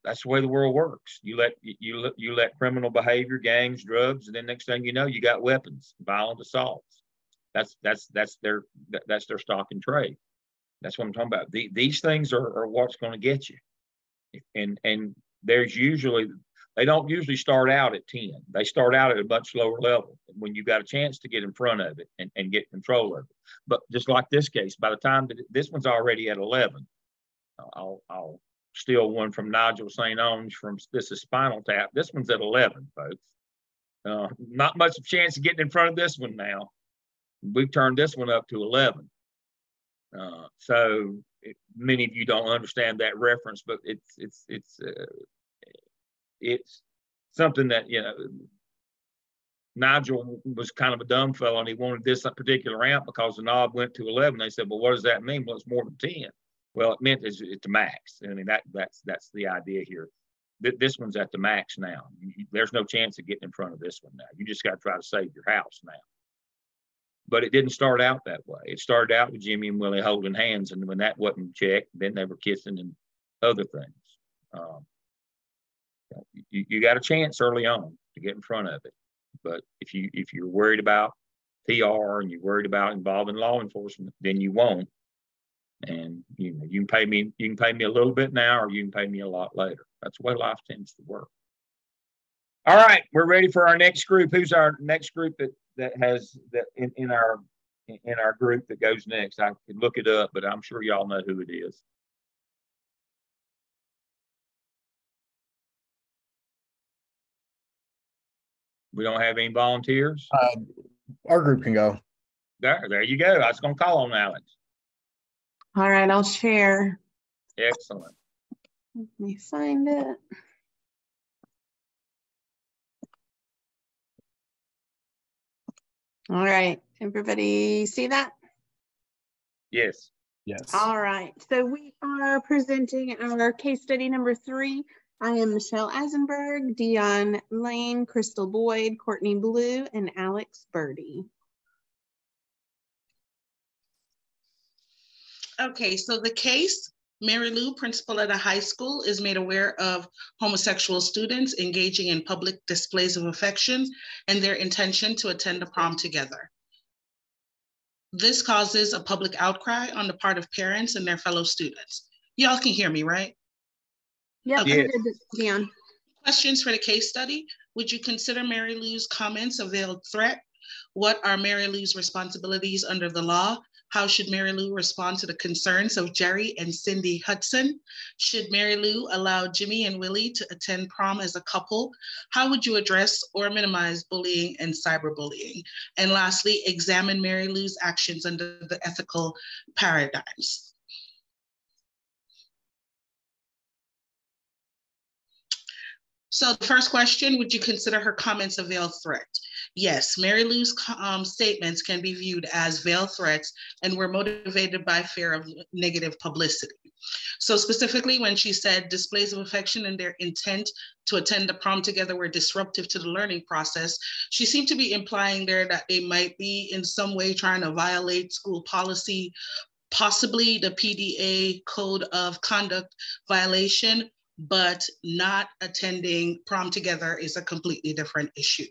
That's the way the world works. You let criminal behavior, gangs, drugs, and then next thing you know, you got weapons, violent assaults. That's their stock and trade. That's what I'm talking about. These things are what's going to get you. And they don't usually start out at 10. They start out at a much lower level when you got a chance to get in front of it and get control of it. But just like this case, by the time this one's already at 11, I'll steal one from Nigel St. Onge this is Spinal Tap. This one's at 11, folks. Not much of a chance of getting in front of this one now. We've turned this one up to 11. So many of you don't understand that reference, but it's something that, Nigel was kind of a dumb fellow, and he wanted this particular amp because the knob went to 11. They said, well, what does that mean? Well, it's more than 10. Well, it meant it's the max. I mean, that's the idea here. This one's at the max now. There's no chance of getting in front of this one now. You just got to try to save your house now. But it didn't start out that way. It started out with Jimmy and Willie holding hands, and when that wasn't checked, then they were kissing and other things. You got a chance early on to get in front of it. But if you're worried about PR and you're worried about involving law enforcement, then you won't. And you can pay me a little bit now, or you can pay me a lot later. That's the way life tends to work. All right, we're ready for our next group. Who's our next group that has that in our group that goes next? I could look it up, but I'm sure y'all know who it is. We don't have any volunteers. Our group can go. There you go. I was going to call on Alex. All right, I'll share. Excellent. Let me find it. All right, everybody see that? Yes. Yes. All right, so we are presenting our case study number 3. I am Michelle Eisenberg, Dion Lane, Crystal Boyd, Courtney Blue, and Alex Birdie. Okay, so the case Mary Lou, principal at a high school, is made aware of homosexual students engaging in public displays of affection and their intention to attend a prom together. This causes a public outcry on the part of parents and their fellow students. Y'all can hear me, right? Yep, Okay. I'm good, Dion. Questions for the case study. Would you consider Mary Lou's comments a veiled threat? What are Mary Lou's responsibilities under the law? How should Mary Lou respond to the concerns of Jerry and Cindy Hudson? Should Mary Lou allow Jimmy and Willie to attend prom as a couple? How would you address or minimize bullying and cyberbullying? And lastly, examine Mary Lou's actions under the ethical paradigms. So the first question, would you consider her comments a veiled threat? Yes, Mary Lou's statements can be viewed as veiled threats and were motivated by fear of negative publicity. So specifically when she said displays of affection and their intent to attend the prom together were disruptive to the learning process, she seemed to be implying there that they might be in some way trying to violate school policy, possibly the PDA code of conduct violation, but not attending prom together is a completely different issue.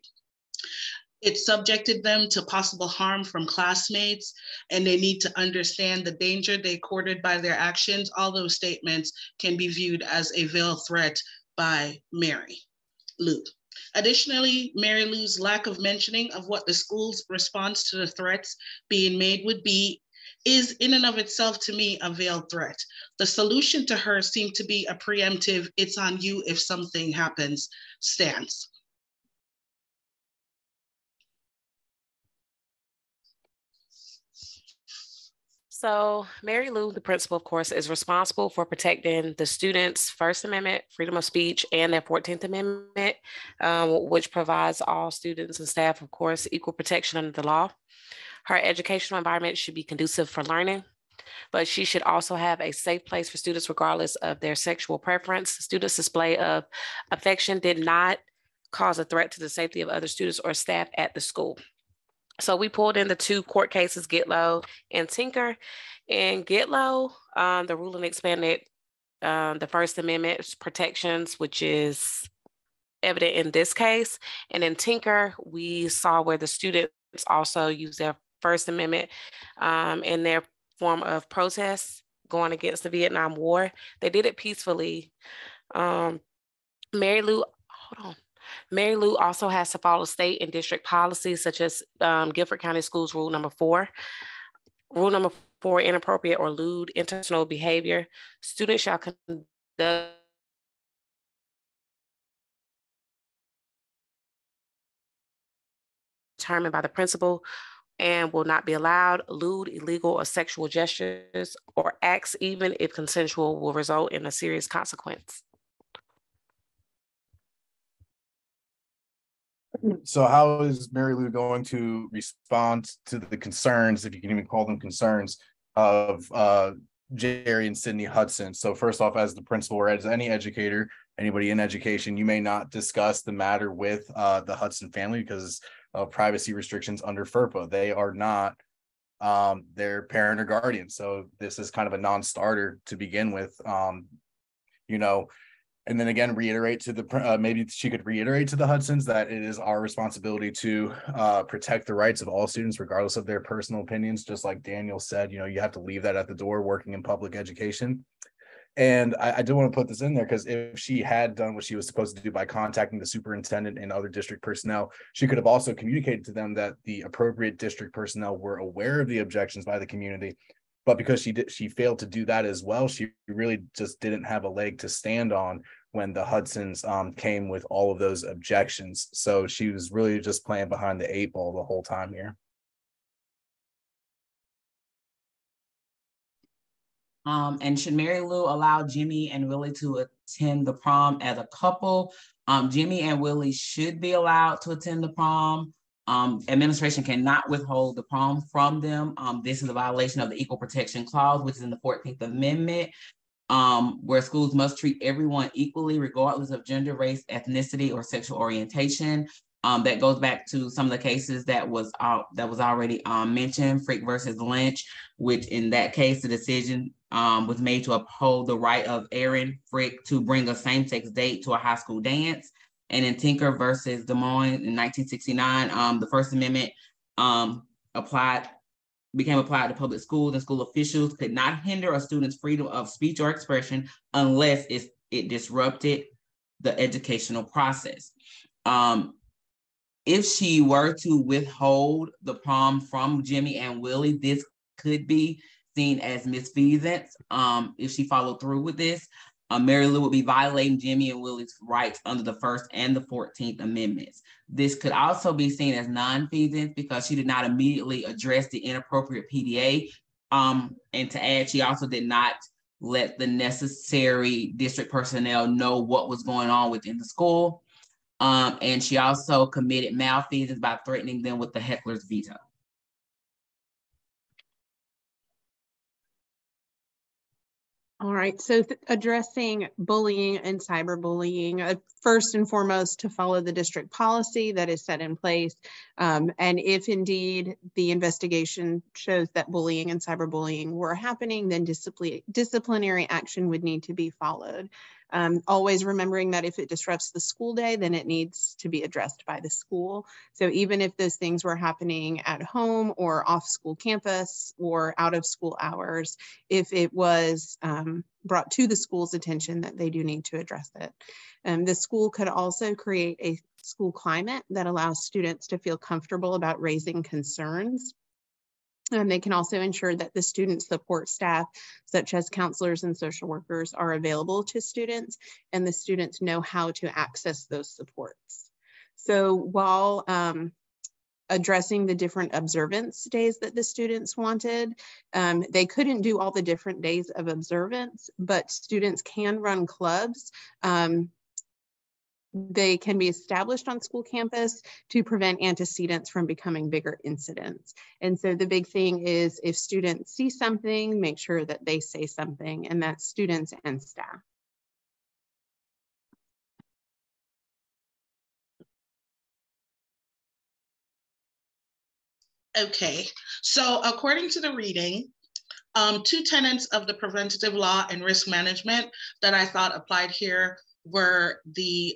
It subjected them to possible harm from classmates, and they need to understand the danger they courted by their actions. All those statements can be viewed as a veiled threat by Mary Lou. Additionally, Mary Lou's lack of mentioning of what the school's response to the threats being made would be is in and of itself, to me, a veiled threat. The solution to her seemed to be a preemptive, it's on you if something happens stance. So Mary Lou, the principal, of course, is responsible for protecting the students' First Amendment, freedom of speech, and their 14th Amendment, which provides all students and staff, of course, equal protection under the law. Her educational environment should be conducive for learning, but she should also have a safe place for students regardless of their sexual preference. Students' display of affection did not cause a threat to the safety of other students or staff at the school. So we pulled in the two court cases, Gitlow and Tinker. In Gitlow, the ruling expanded the First Amendment protections, which is evident in this case. And in Tinker, we saw where the students also used their First Amendment in their form of protest going against the Vietnam War. They did it peacefully. Mary Lou also has to follow state and district policies such as Guilford County Schools Rule Number 4. Rule Number 4, inappropriate or lewd intentional behavior. Students shall conduct determined by the principal and will not be allowed. Lewd, illegal, or sexual gestures or acts, even if consensual, will result in a serious consequence. So how is Mary Lou going to respond to the concerns, if you can even call them concerns, of Jerry and Sydney Hudson? So first off, as the principal or as any educator, anybody in education, you may not discuss the matter with the Hudson family because of privacy restrictions under FERPA. They are not their parent or guardian. So this is kind of a non-starter to begin with. And then again, reiterate to the maybe she could reiterate to the Hudsons that it is our responsibility to protect the rights of all students, regardless of their personal opinions. Just like Daniel said, you have to leave that at the door working in public education. And I do want to put this in there because if she had done what she was supposed to do by contacting the superintendent and other district personnel, she could have also communicated to them that the appropriate district personnel were aware of the objections by the community. But because she failed to do that as well, she really just didn't have a leg to stand on when the Hudsons came with all of those objections. So she was really just playing behind the 8 ball the whole time here. And should Mary Lou allow Jimmy and Willie to attend the prom as a couple? Jimmy and Willie should be allowed to attend the prom. Administration cannot withhold the prom from them. This is a violation of the Equal Protection Clause, which is in the 14th Amendment, where schools must treat everyone equally, regardless of gender, race, ethnicity, or sexual orientation. That goes back to some of the cases that was already mentioned, Frick versus Lynch, which in that case, the decision was made to uphold the right of Aaron Frick to bring a same-sex date to a high school dance. And in Tinker versus Des Moines in 1969, the First Amendment became applied to public schools, and school officials could not hinder a student's freedom of speech or expression unless it disrupted the educational process. If she were to withhold the prom from Jimmy and Willie, this could be seen as misfeasance. If she followed through with this, Mary Lou would be violating Jimmy and Willie's rights under the First and the 14th Amendments. This could also be seen as nonfeasance because she did not immediately address the inappropriate PDA. And to add, she also did not let the necessary district personnel know what was going on within the school. And she also committed malfeasance by threatening them with the heckler's veto. All right, so addressing bullying and cyberbullying, first and foremost, to follow the district policy that is set in place. And if indeed the investigation shows that bullying and cyberbullying were happening, then disciplinary action would need to be followed. Always remembering that if it disrupts the school day, then it needs to be addressed by the school. So even if those things were happening at home or off school campus or out of school hours, if it was brought to the school's attention, that they do need to address it. The school could also create a school climate that allows students to feel comfortable about raising concerns. They can also ensure that the student support staff, such as counselors and social workers, are available to students, and the students know how to access those supports. So while addressing the different observance days that the students wanted, they couldn't do all the different days of observance, but students can run clubs. They can be established on school campus to prevent antecedents from becoming bigger incidents. And so the big thing is if students see something, make sure that they say something, and that's students and staff. Okay, so according to the reading, two tenets of the preventative law and risk management that I thought applied here were the,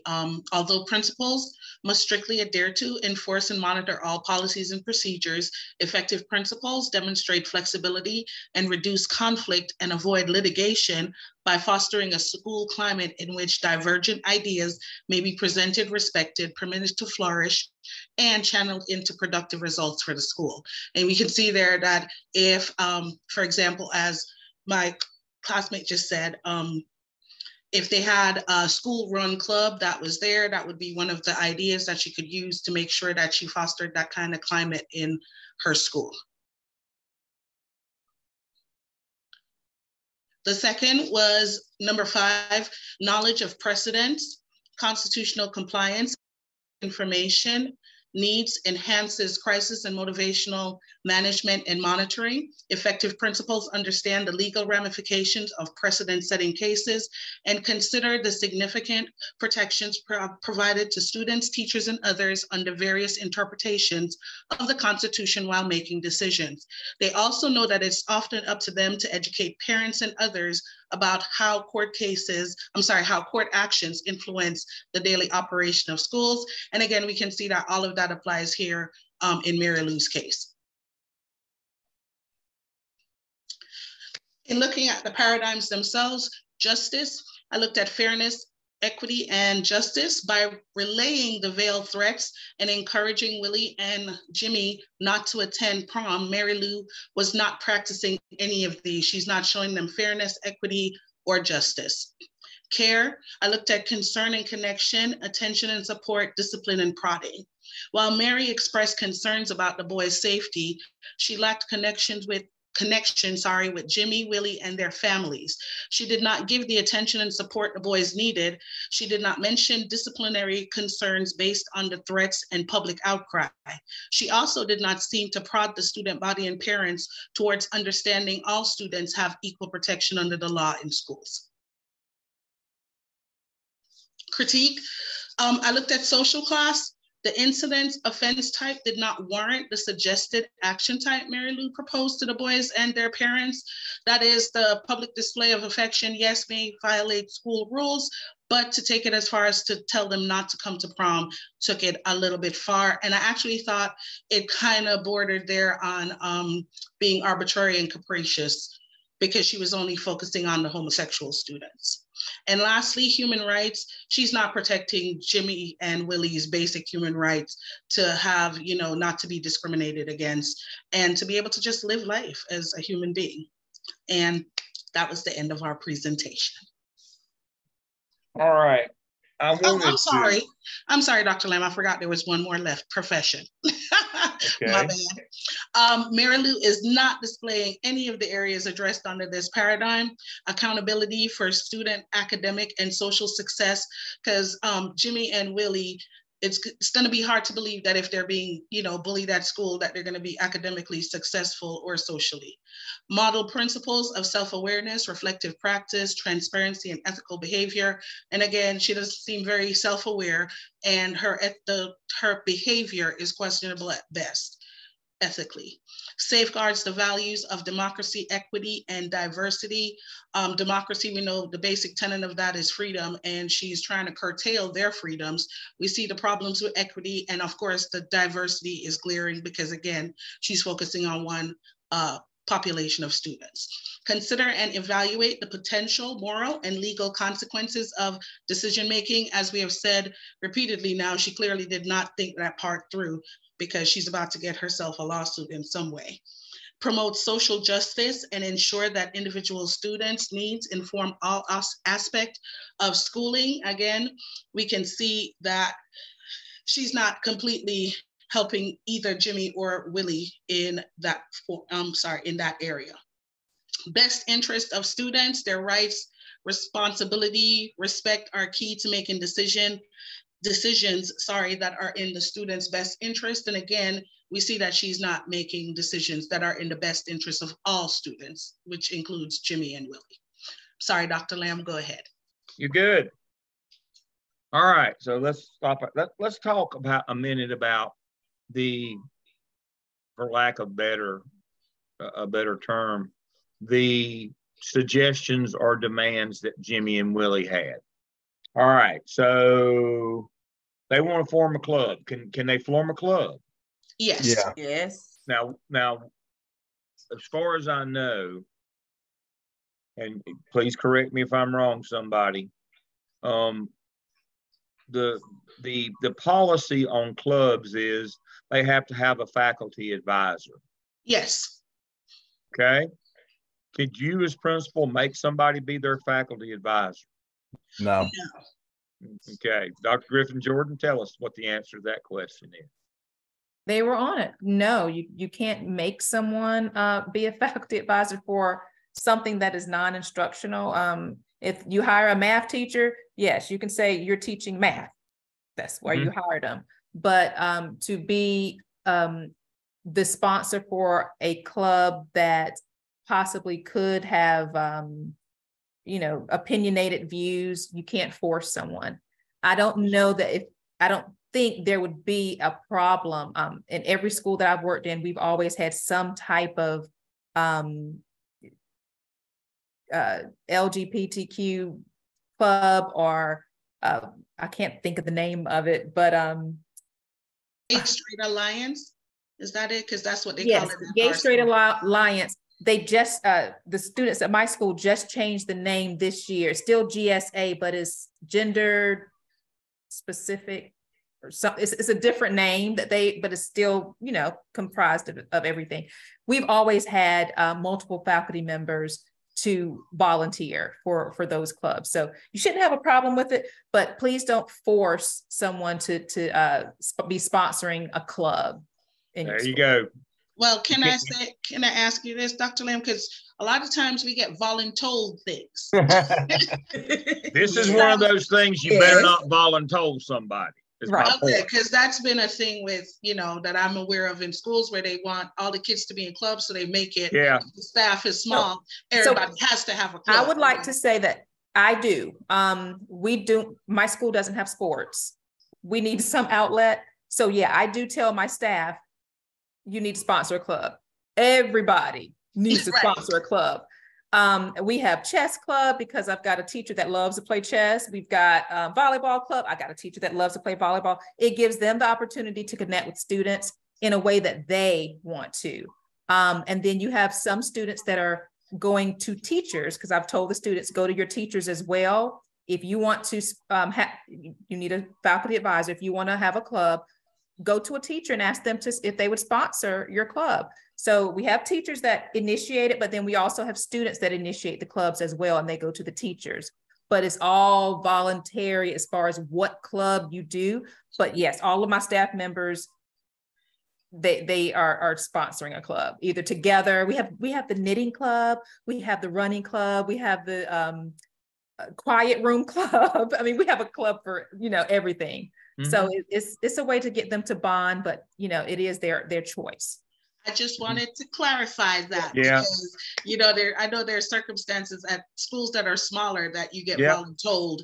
although principals must strictly adhere to, enforce, and monitor all policies and procedures, effective principals demonstrate flexibility and reduce conflict and avoid litigation by fostering a school climate in which divergent ideas may be presented, respected, permitted to flourish, and channeled into productive results for the school. And we can see there that if, for example, as my classmate just said, if they had a school run club that was there, that would be one of the ideas that she could use to make sure that she fostered that kind of climate in her school. The second was number 5, knowledge of precedents, constitutional compliance, information, needs, enhances crisis and motivational management and monitoring. Effective principals understand the legal ramifications of precedent-setting cases and consider the significant protections provided to students, teachers, and others under various interpretations of the Constitution while making decisions. They also know that it's often up to them to educate parents and others about how court actions influence the daily operation of schools. And again, we can see that all of that applies here in Mary Lou's case. In looking at the paradigms themselves, justice, I looked at fairness, equity, and justice. By relaying the veiled threats and encouraging Willie and Jimmy not to attend prom, Mary Lou was not practicing any of these. She's not showing them fairness, equity, or justice. Care, I looked at concern and connection, attention and support, discipline and prodding. While Mary expressed concerns about the boys' safety, she lacked connection with Jimmy, Willie, and their families. She did not give the attention and support the boys needed. She did not mention disciplinary concerns based on the threats and public outcry. She also did not seem to prod the student body and parents towards understanding all students have equal protection under the law in schools. Critique, I looked at social class. The incident offense type did not warrant the suggested action type Mary Lou proposed to the boys and their parents. That is, the public display of affection, yes, may violate school rules, but to take it as far as to tell them not to come to prom took it a little bit far. And I actually thought it kind of bordered there on being arbitrary and capricious, because she was only focusing on the homosexual students. And lastly, human rights. She's not protecting Jimmy and Willie's basic human rights to have, you know, not to be discriminated against and to be able to just live life as a human being. And that was the end of our presentation. All right. I'm sorry. I'm sorry, Dr. Lamb. I forgot there was one more left. Profession. Okay. My bad. Mary Lou is not displaying any of the areas addressed under this paradigm. Accountability for student academic and social success, because Jimmy and Willie, it's going to be hard to believe that if they're being, you know, bullied at school, that they're going to be academically successful or socially. Model principles of self-awareness, reflective practice, transparency, and ethical behavior. And again, she doesn't seem very self-aware, and her behavior is questionable at best, ethically. Safeguards the values of democracy, equity, and diversity. Democracy, we know the basic tenet of that is freedom, and she's trying to curtail their freedoms. We see the problems with equity, and of course, the diversity is glaring because, again, she's focusing on one population of students. Consider and evaluate the potential moral and legal consequences of decision-making. As we have said repeatedly now, she clearly did not think that part through, because she's about to get herself a lawsuit in some way. Promote social justice and ensure that individual students' needs inform all aspects of schooling. Again, we can see that she's not completely helping either Jimmy or Willie in that, in that area. Best interest of students, their rights, responsibility, respect are key to making decisions that are in the student's best interest. And again, we see that she's not making decisions that are in the best interest of all students, which includes Jimmy and Willie. Sorry, Dr. Lamb, go ahead. You're good. All right, so let's stop it. Let's talk about a minute about the, for lack of a better term, the suggestions or demands that Jimmy and Willie had. All right, so they want to form a club. Can they form a club? Yes. Yeah. Yes. Now, as far as I know, and please correct me if I'm wrong, somebody, the policy on clubs is they have to have a faculty advisor. Yes. Okay. Could you as principal make somebody be their faculty advisor? No. Okay. Dr. Griffin Jordan, tell us what the answer to that question is. They were on it. No, you can't make someone be a faculty advisor for something that is non-instructional. If you hire a math teacher, yes, you can say you're teaching math. That's why you hired them. But to be the sponsor for a club that possibly could have, opinionated views, you can't force someone. I don't know that I don't think there would be a problem. In every school that I've worked in, we've always had some type of LGBTQ club, or I can't think of the name of it, but Gay Straight Alliance, is that it? Because that's what they yes, call it. Gay Straight Alliance. They just the students at my school just changed the name this year. It's still GSA, but it's gender specific or something. It's a different name but it's still, comprised of everything. We've always had multiple faculty members to volunteer for those clubs. So you shouldn't have a problem with it, but please don't force someone to be sponsoring a club. There you go. Well, can I ask you this, Dr. Lamb? Because a lot of times we get voluntold things. This is one of those things you better not voluntold somebody. Right. Okay, because that's been a thing with, that I'm aware of in schools where they want all the kids to be in clubs, so they make it, the staff is small, everybody has to have a club. I would like to say that I do. My school doesn't have sports. We need some outlet. So yeah, I do tell my staff, you need to sponsor a club. Everybody needs to sponsor a club. We have chess club because I've got a teacher that loves to play chess. We've got volleyball club. I got a teacher that loves to play volleyball. It gives them the opportunity to connect with students in a way that they want to. And then you have some students that are going to teachers, because I've told the students, go to your teachers as well. If you want to, you need a faculty advisor. If you want to have a club, go to a teacher and ask them if they would sponsor your club. So we have teachers that initiate it, but then we also have students that initiate the clubs as well, and they go to the teachers. But it's all voluntary as far as what club you do. But yes, all of my staff members, they are sponsoring a club either together. We have the knitting club, we have the running club, we have the quiet room club. I mean, we have a club for, everything. Mm-hmm. So it's a way to get them to bond, but it is their choice. I just wanted to clarify that because I know there are circumstances at schools that are smaller that you get voluntold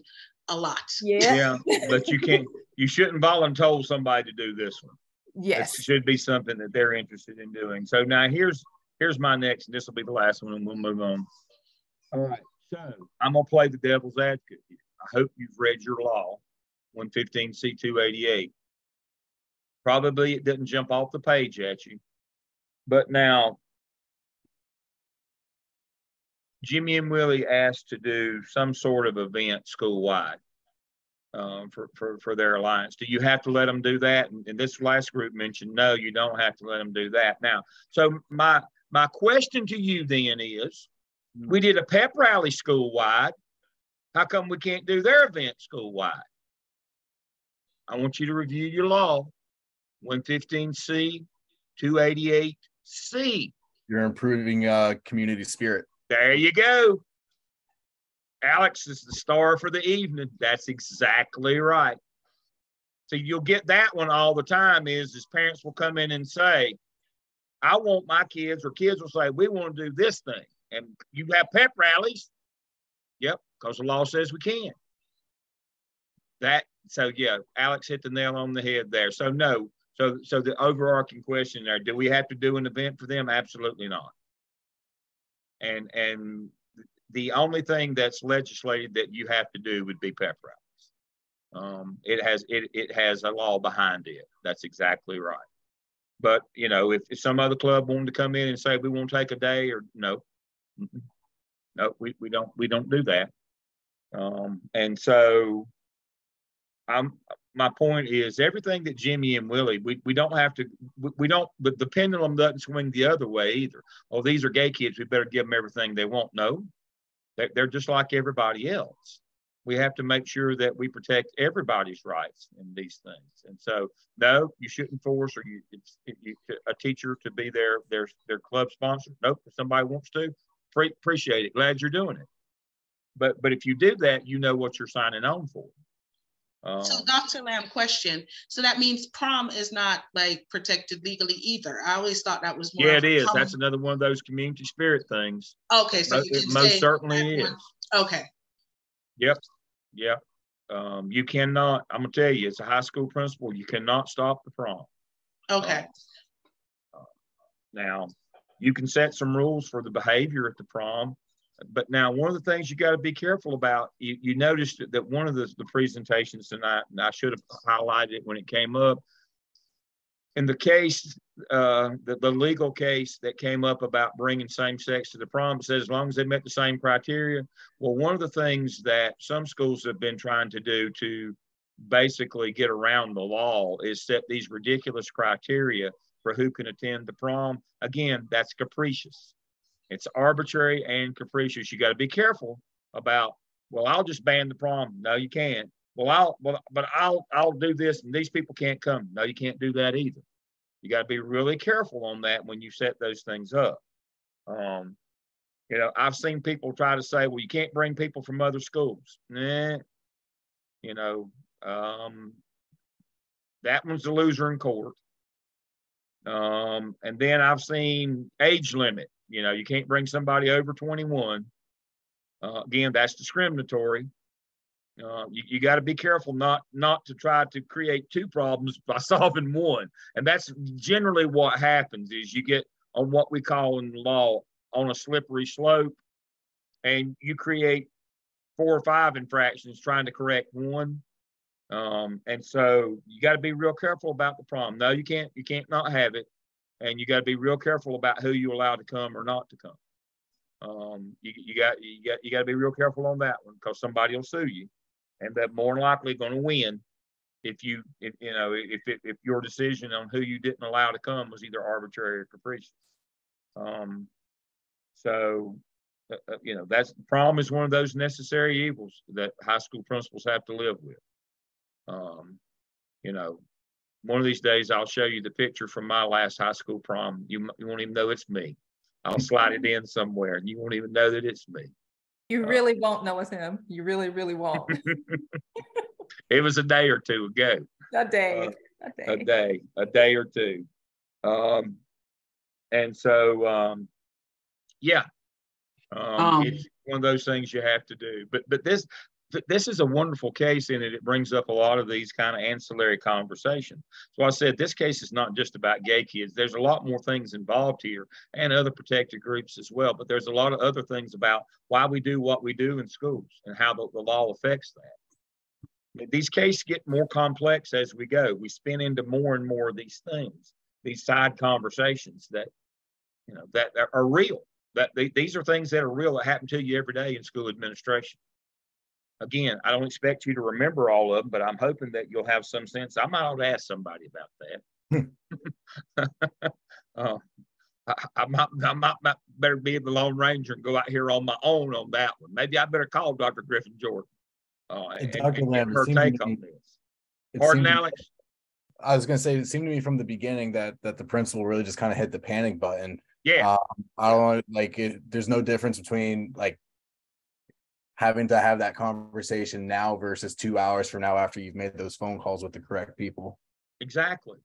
a lot. Yeah, but you shouldn't voluntold somebody to do this one. Yes, it should be something that they're interested in doing. So now here's my next, and this will be the last one, and we'll move on. All right, so I'm gonna play the devil's advocate here. I hope you've read your law, 115C288. Probably it didn't jump off the page at you, but now Jimmy and Willie asked to do some sort of event school-wide for their alliance. Do you have to let them do that? And this last group mentioned, no, you don't have to let them do that. Now, so my question to you then is, we did a pep rally school-wide. How come we can't do their event school-wide? I want you to review your law, 115C, 288C. You're improving community spirit. There you go. Alex is the star for the evening. That's exactly right. So you'll get that one all the time is parents will come in and say, I want my kids, or kids will say, we want to do this thing. And you have pep rallies. Yep, because the law says we can. So yeah, Alex hit the nail on the head there. So no, so the overarching question there, do we have to do an event for them? Absolutely not. And the only thing that's legislated that you have to do would be pep rallies. It has a law behind it. That's exactly right. But if some other club wanted to come in and say we won't take a day, or no, we don't do that. And so my point is, everything that Jimmy and Willie, we don't have to, but the pendulum doesn't swing the other way either. Oh, these are gay kids, we better give them everything they want. No, they're just like everybody else. We have to make sure that we protect everybody's rights in these things. And so, no, you shouldn't force a teacher to be their club sponsor. Nope, if somebody wants to, appreciate it. Glad you're doing it. But if you do that, you know what you're signing on for. So Dr. Lamb, question. So that means prom is not protected legally either. I always thought that was more. Yeah, it is. That's another one of those community spirit things. Okay, so it most certainly is. Okay. Yep. You cannot. I'm gonna tell you, it's a high school principal. You cannot stop the prom. Okay. Now, you can set some rules for the behavior at the prom. But now, one of the things you got to be careful about, you noticed that one of the presentations tonight, and I should have highlighted it when it came up, in the case, the legal case that came up about bringing same sex to the prom, it says as long as they met the same criteria. Well, one of the things that some schools have been trying to do to basically get around the law is set these ridiculous criteria for who can attend the prom. Again, that's capricious. It's arbitrary and capricious. You got to be careful about, well, I'll just ban the prom. No, you can't. Well, I'll do this and these people can't come. No, you can't do that either. You got to be really careful on that when you set those things up. I've seen people try to say, well, you can't bring people from other schools. Nah, that one's a loser in court. And then I've seen age limit. You can't bring somebody over 21. Again, that's discriminatory. You got to be careful not to try to create two problems by solving one. And that's generally what happens is you get on what we call in the law on a slippery slope, and you create 4 or 5 infractions trying to correct one. And so you got to be real careful about the prom. No, you can't not have it. And you got to be real careful about who you allow to come or not to come. You got to be real careful on that one, because somebody will sue you, and they're more than likely going to win if your decision on who you didn't allow to come was either arbitrary or capricious. That's prom is one of those necessary evils that high school principals have to live with. One of these days I'll show you the picture from my last high school prom. You won't even know it's me. I'll slide it in somewhere and you won't even know that it's me. You really won't know it's him. You really, really won't. It was a day or two ago. A day or two. And so, it's one of those things you have to do. But this is a wonderful case in it. It brings up a lot of these kind of ancillary conversations. So I said, this case is not just about gay kids. There's a lot more things involved here and other protected groups as well. But there's a lot of other things about why we do what we do in schools and how the law affects that. These cases get more complex as we go. We spin into more and more of these things, these side conversations that are real. These are things that are real that happen to you every day in school administration. Again, I don't expect you to remember all of them, but I'm hoping that you'll have some sense. I might ought to ask somebody about that. I might better be the Lone Ranger and go out here on my own on that one. Maybe I better call Dr. Griffin Jordan and get her take on this. Pardon, Alex? I was going to say, it seemed to me from the beginning that the principal really just kind of hit the panic button. Yeah. I don't know, there's no difference between having to have that conversation now versus 2 hours from now after you've made those phone calls with the correct people. Exactly.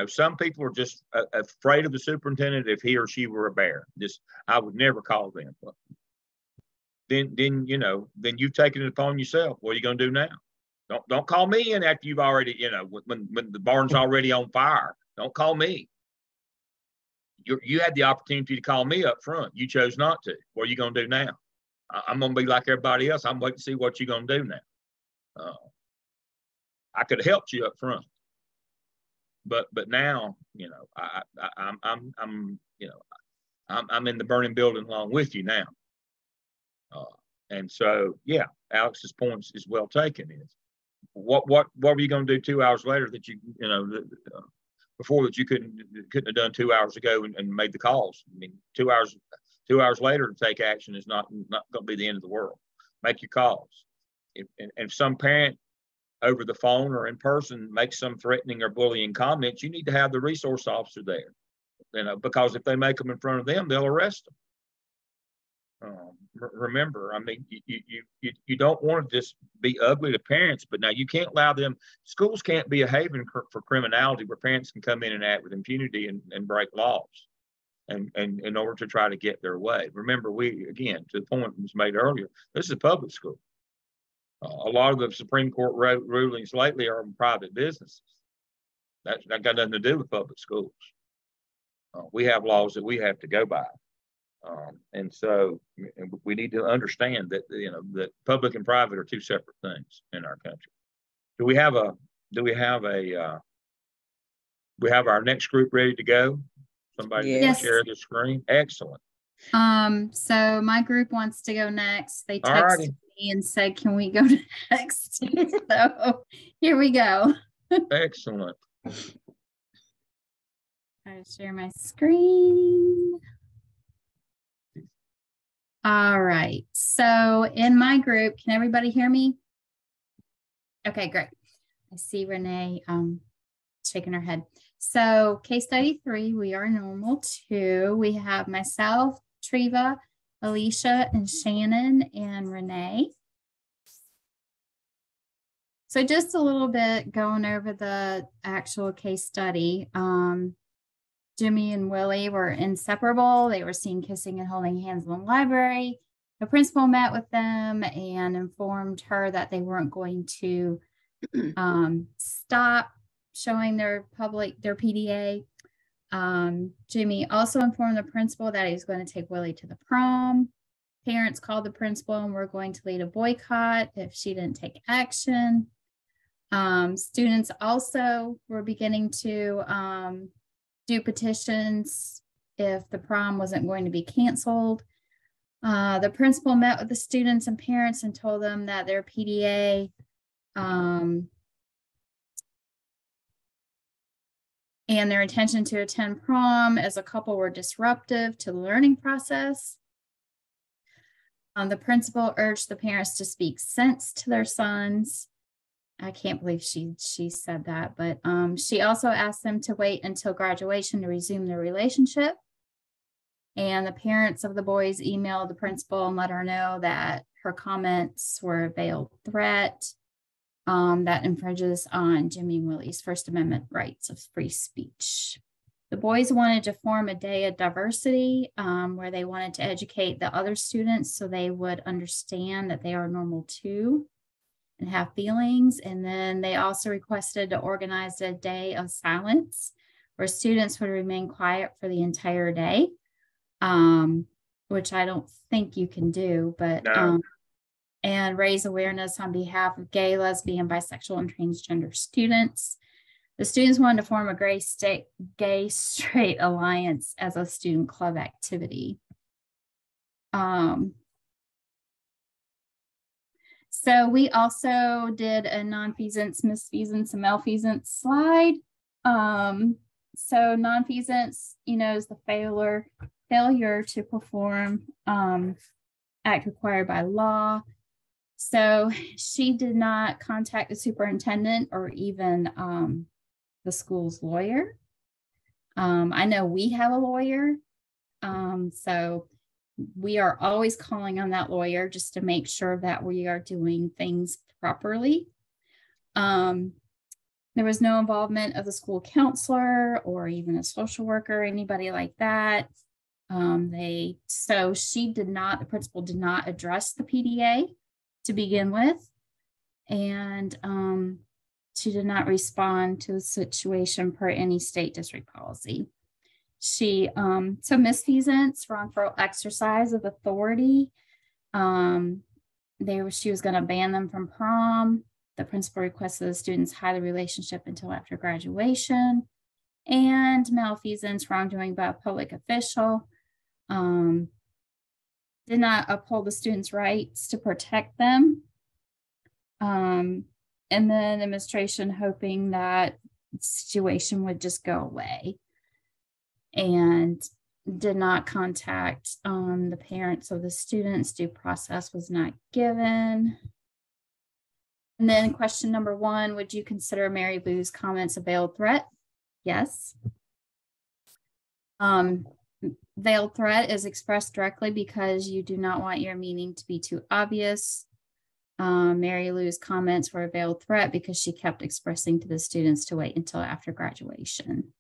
Some people are just afraid of the superintendent if he or she were a bear. I would never call them. Then you've taken it upon yourself. What are you going to do now? Don't call me in after you've already, when the barn's already on fire. Don't call me. You had the opportunity to call me up front. You chose not to. What are you going to do now? I'm going to be like everybody else. I'm waiting to see what you're going to do now. I could have helped you up front, but now, I'm in the burning building along with you now. And so, yeah, Alex's point is well taken. Is what were you going to do 2 hours later that before that you couldn't have done 2 hours ago and made the calls? I mean, 2 hours later to take action is not going to be the end of the world. Make your calls. If some parent over the phone or in person makes some threatening or bullying comments, you need to have the resource officer there. Because if they make them in front of them, they'll arrest them. Remember, I mean, you don't want to just be ugly to parents, but now you can't allow them. Schools can't be a haven for criminality where parents can come in and act with impunity and break laws. And in order to try to get their way. Remember, again, to the point that was made earlier, this is a public school. A lot of the Supreme Court rulings lately are in private businesses. That got nothing to do with public schools. We have laws that we have to go by. And so we need to understand that, that public and private are two separate things in our country. We have our next group ready to go? Somebody Yes. share the screen. Excellent. So my group wants to go next. They texted me and said, can we go next? So here we go. Excellent. Try to share my screen. All right. So in my group, can everybody hear me? Okay, great. I see Renee shaking her head. So case study 3, we are normal 2. We have myself, Treva, Alicia, and Shannon, and Renee. So just a little bit going over the actual case study. Jimmy and Willie were inseparable. They were seen kissing and holding hands in the library. The principal met with them and informed her that they weren't going to stop showing their PDA. Jimmy also informed the principal that he was going to take Willie to the prom. Parents called the principal and were going to lead a boycott if she didn't take action. Students also were beginning to do petitions if the prom wasn't going to be canceled. The principal met with the students and parents and told them that their PDA and their intention to attend prom as a couple were disruptive to the learning process. The principal urged the parents to speak sense to their sons. I can't believe she said that, but she also asked them to wait until graduation to resume their relationship. And the parents of the boys emailed the principal and let her know that her comments were a veiled threat that infringes on Jimmy and Willie's First Amendment rights of free speech. The boys wanted to form a day of diversity where they wanted to educate the other students so they would understand that they are normal too and have feelings. And then they also requested to organize a day of silence where students would remain quiet for the entire day, which I don't think you can do, but No. And raise awareness on behalf of gay, lesbian, bisexual, and transgender students. The students wanted to form a gay straight alliance as a student club activity. So we also did a nonfeasance, misfeasance, and malfeasance slide. So nonfeasance, is the failure to perform act required by law. So she did not contact the superintendent or even the school's lawyer. I know we have a lawyer, so we are always calling on that lawyer just to make sure that we are doing things properly. There was no involvement of the school counselor or even a social worker, anybody like that. The principal did not address the PDA to begin with, and she did not respond to the situation per any state district policy. So misfeasance, wrongful exercise of authority. She was going to ban them from prom. The principal requested the students hide the relationship until after graduation. And malfeasance, wrongdoing by a public official. Did not uphold the students' rights to protect them. And then administration hoping that the situation would just go away, and did not contact the parents of the students. Due process was not given. And then question number 1, would you consider Mary Lou's comments a veiled threat? Yes. Veiled threat is expressed directly because you do not want your meaning to be too obvious. Mary Lou's comments were a veiled threat because she kept expressing to the students to wait until after graduation.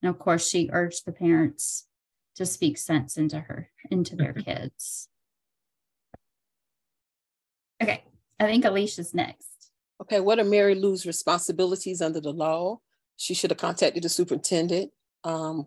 And of course, she urged the parents to speak sense into their kids. Okay, I think Alicia's next. Okay, what are Mary Lou's responsibilities under the law? She should have contacted the superintendent,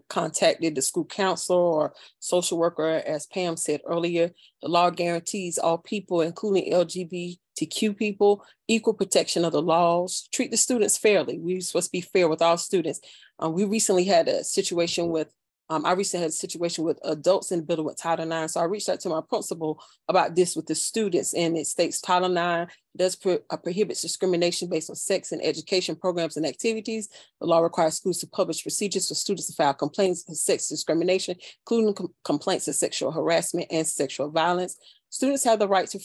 contacted the school counselor or social worker. As Pam said earlier, the law guarantees all people, including LGBTQ people, equal protection of the laws. Treat the students fairly. We're supposed to be fair with all students. We recently had a situation with adults in the building with Title IX. So I reached out to my principal about this with the students, and it states Title IX does prohibits discrimination based on sex and education programs and activities. The law requires schools to publish procedures for students to file complaints of sex discrimination, including complaints of sexual harassment and sexual violence. Students have the right to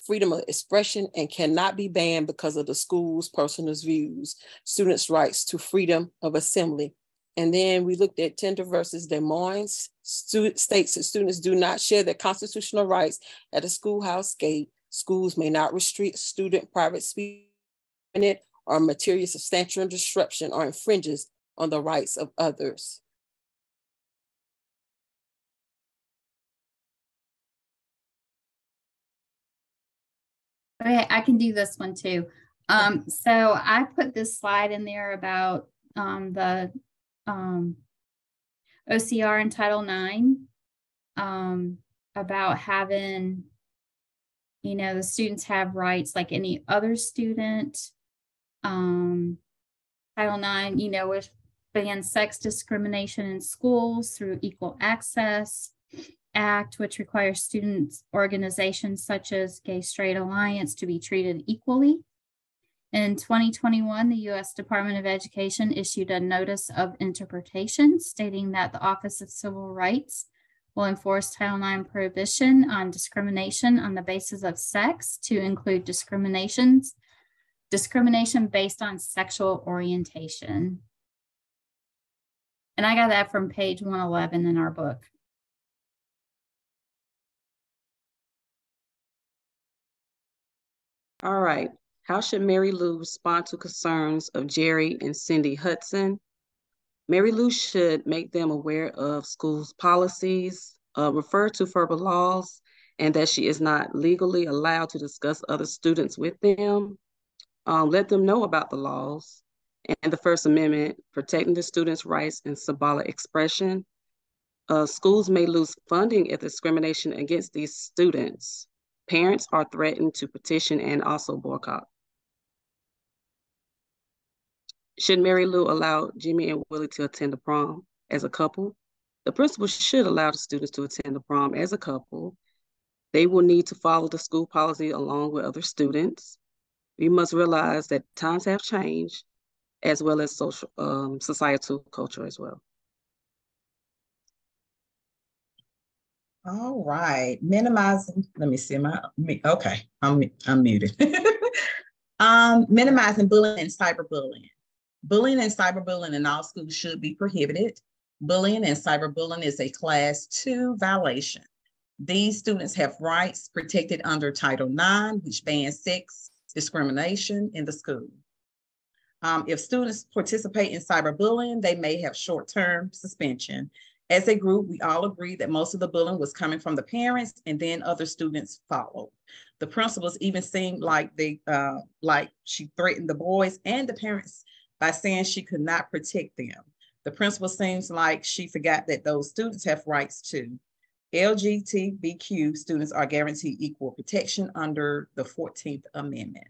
freedom of expression and cannot be banned because of the school's personal views. Students' rights to freedom of assembly. And then we looked at Tender versus Des Moines. States that students do not share their constitutional rights at a schoolhouse gate. Schools may not restrict student private speech or material substantial disruption or infringes on the rights of others. Okay, I can do this one too. So I put this slide in there about the OCR in Title IX, about having, you know, the students have rights like any other student. Title IX, you know, which bans sex discrimination in schools through Equal Access Act, which requires student organizations such as Gay Straight Alliance to be treated equally. In 2021, the U.S. Department of Education issued a notice of interpretation stating that the Office of Civil Rights will enforce Title IX prohibition on discrimination on the basis of sex to include discrimination based on sexual orientation. And I got that from page 111 in our book. All right. How should Mary Lou respond to concerns of Jerry and Cindy Hudson? Mary Lou should make them aware of schools' policies, refer to FERPA laws, and that she is not legally allowed to discuss other students with them. Let them know about the laws and the First Amendment, protecting the students' rights and symbolic expression. Schools may lose funding if discrimination against these students. Parents are threatened to petition and also boycott. Should Mary Lou allow Jimmy and Willie to attend the prom as a couple? The principal should allow the students to attend the prom as a couple. They will need to follow the school policy along with other students. We must realize that times have changed, as well as social, societal culture as well. All right, minimizing, let me see, okay, I'm muted. Minimizing bullying and cyberbullying. Bullying and cyberbullying in all schools should be prohibited. Bullying and cyberbullying is a Class 2 violation. These students have rights protected under Title IX, which bans sex discrimination in the school. If students participate in cyberbullying, they may have short-term suspension. As a group, we all agree that most of the bullying was coming from the parents, and then other students followed. The principals even seemed like she threatened the boys and the parents by saying she could not protect them. The principal seems like she forgot that those students have rights too. LGBTQ students are guaranteed equal protection under the 14th Amendment.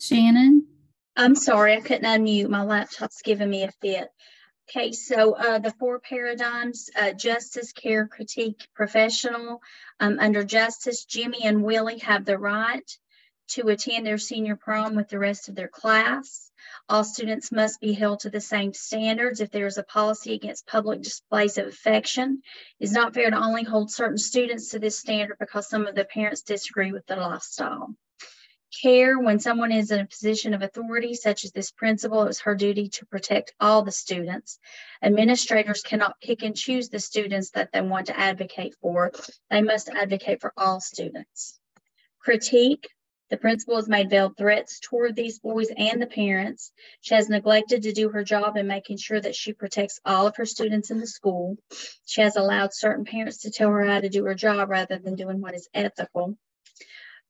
Shannon? I'm sorry, I couldn't unmute. My laptop's giving me a fit. Okay, so the 4 paradigms, justice, care, critique, professional. Under justice, Jimmy and Willie have the right to attend their senior prom with the rest of their class. All students must be held to the same standards. If there is a policy against public displays of affection, it's not fair to only hold certain students to this standard because some of the parents disagree with the lifestyle. Care, when someone is in a position of authority, such as this principal, it's her duty to protect all the students. Administrators cannot pick and choose the students that they want to advocate for. They must advocate for all students. Critique, the principal has made veiled threats toward these boys and the parents. She has neglected to do her job in making sure that she protects all of her students in the school. She has allowed certain parents to tell her how to do her job rather than doing what is ethical.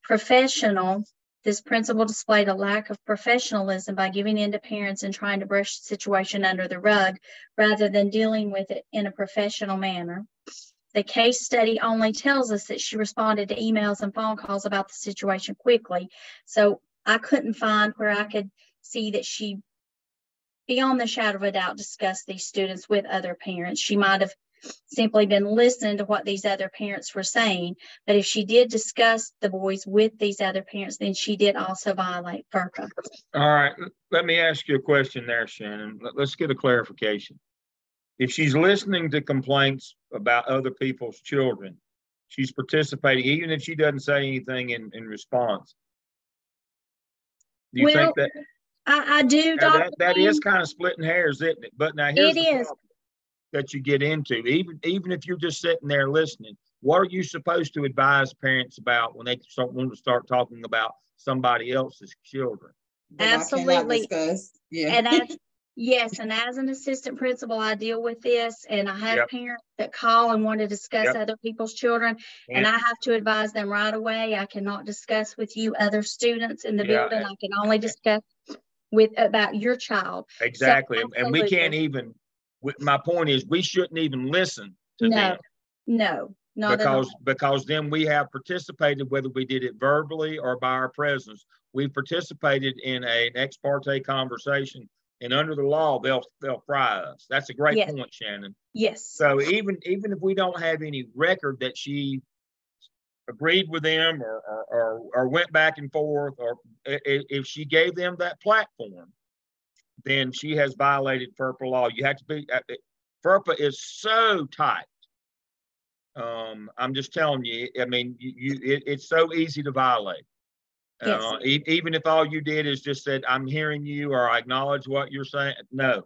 Professional, this principal displayed a lack of professionalism by giving in to parents and trying to brush the situation under the rug rather than dealing with it in a professional manner. The case study only tells us that she responded to emails and phone calls about the situation quickly. So I couldn't find where I could see that she, beyond the shadow of a doubt, discussed these students with other parents. She might have simply been listening to what these other parents were saying. But if she did discuss the boys with these other parents, then she did also violate FERPA. All right, let me ask you a question there, Shannon. Let's get a clarification. If she's listening to complaints about other people's children, she's participating, even if she doesn't say anything in response. Do you think that? I do, Dr. That is kind of splitting hairs, isn't it? But now here's the problem that you get into. Even if you're just sitting there listening, what are you supposed to advise parents about when they want to start talking about somebody else's children? But I cannot Absolutely. discuss. Yeah. And as yes, and as an assistant principal, I deal with this, and I have parents that call and want to discuss other people's children, and I have to advise them right away. I cannot discuss with you other students in the building. I can only discuss about your child. Exactly. So, and we can't even, my point is, we shouldn't even listen to them. No, not at all. Because then we have participated, whether we did it verbally or by our presence, we participated in an ex parte conversation, and under the law, they'll fry us. That's a great point, Shannon. Yes. So even if we don't have any record that she agreed with them or went back and forth, or if she gave them that platform, then she has violated FERPA law. You have to be, FERPA is so tight. I'm just telling you, I mean, it's so easy to violate. Even if all you did is just said, I'm hearing you, or I acknowledge what you're saying. No,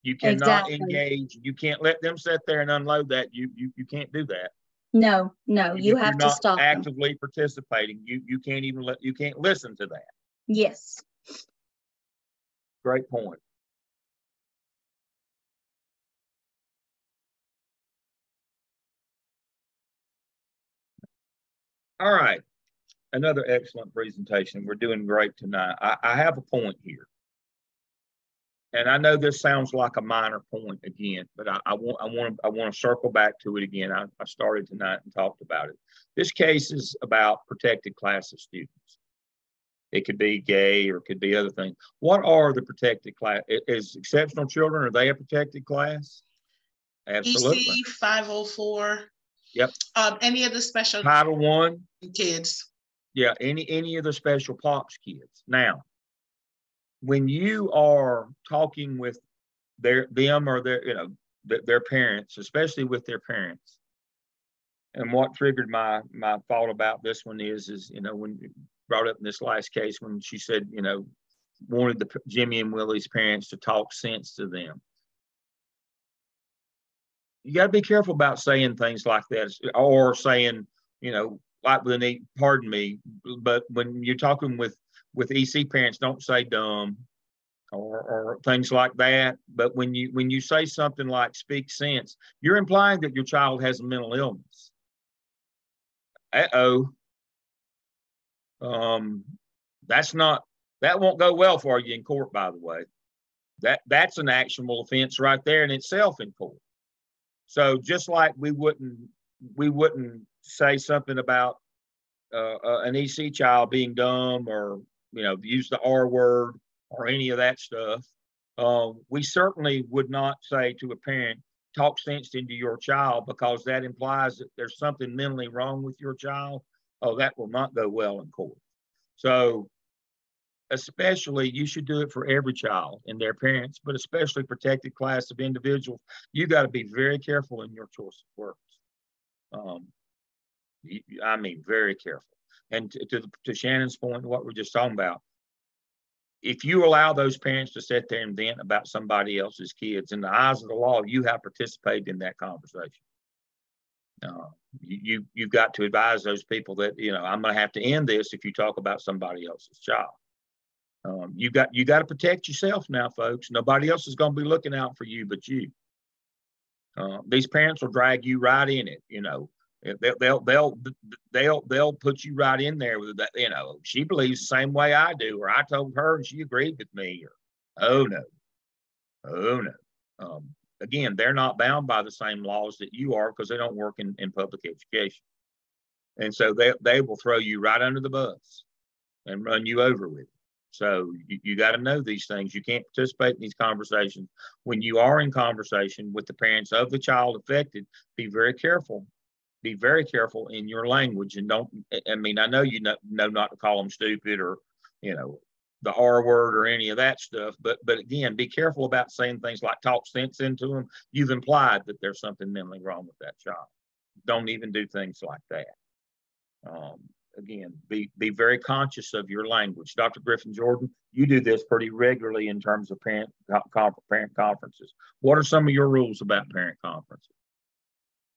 you cannot engage. You can't let them sit there and unload that. You can't do that. No, you have to stop them. Actively participating. You can't even you can't listen to that. Yes. Great point. All right. Another excellent presentation. We're doing great tonight. I have a point here. And I know this sounds like a minor point again, but I want to circle back to it again. I started tonight and talked about it. This case is about protected class of students. It could be gay or it could be other things. What are the protected class? Is exceptional children, are they a protected class? Absolutely. EC 504. Yep. Any of the special Title I kids. Yeah, any of the special POPs kids. Now, when you are talking with them or their parents, especially with their parents, and what triggered my thought about this one is when you brought up in this last case when she said wanted Jimmy and Willie's parents to talk sense to them. You got to be careful about saying things like that, or saying like with an pardon me, but when you're talking with EC parents, don't say dumb or things like that. But when you say something like speak sense, you're implying that your child has a mental illness. That won't go well for you in court, by the way. That's an actionable offense right there in itself in court. So just like we wouldn't say something about an EC child being dumb or use the R word or any of that stuff, we certainly would not say to a parent, talk sense into your child, because that implies that there's something mentally wrong with your child. Oh, that will not go well in court. So especially, you should do it for every child and their parents, but especially protected class of individuals. You got to be very careful in your choice of words. I mean, very careful. And to Shannon's point, what we're just talking about, if you allow those parents to sit there and vent about somebody else's kids, in the eyes of the law, you have participated in that conversation. You've got to advise those people that I'm going to have to end this if you talk about somebody else's child. You got to protect yourself now, folks. Nobody else is going to be looking out for you but you. These parents will drag you right in it. They'll put you right in there with that. She believes the same way I do, or I told her and she agreed with me, or oh no. Again, they're not bound by the same laws that you are, because they don't work in public education, and so they will throw you right under the bus and run you over with it. So you got to know these things. You can't participate in these conversations. When you are in conversation with the parents of the child affected, be very careful. Be very careful in your language, and don't. I mean, I know you know not to call them stupid or the R word or any of that stuff. But again, be careful about saying things like talk sense into them. You've implied that there's something mentally wrong with that child. Don't even do things like that. Again, be very conscious of your language. Dr. Griffin Jordan, you do this pretty regularly in terms of parent conferences. What are some of your rules about parent conferences?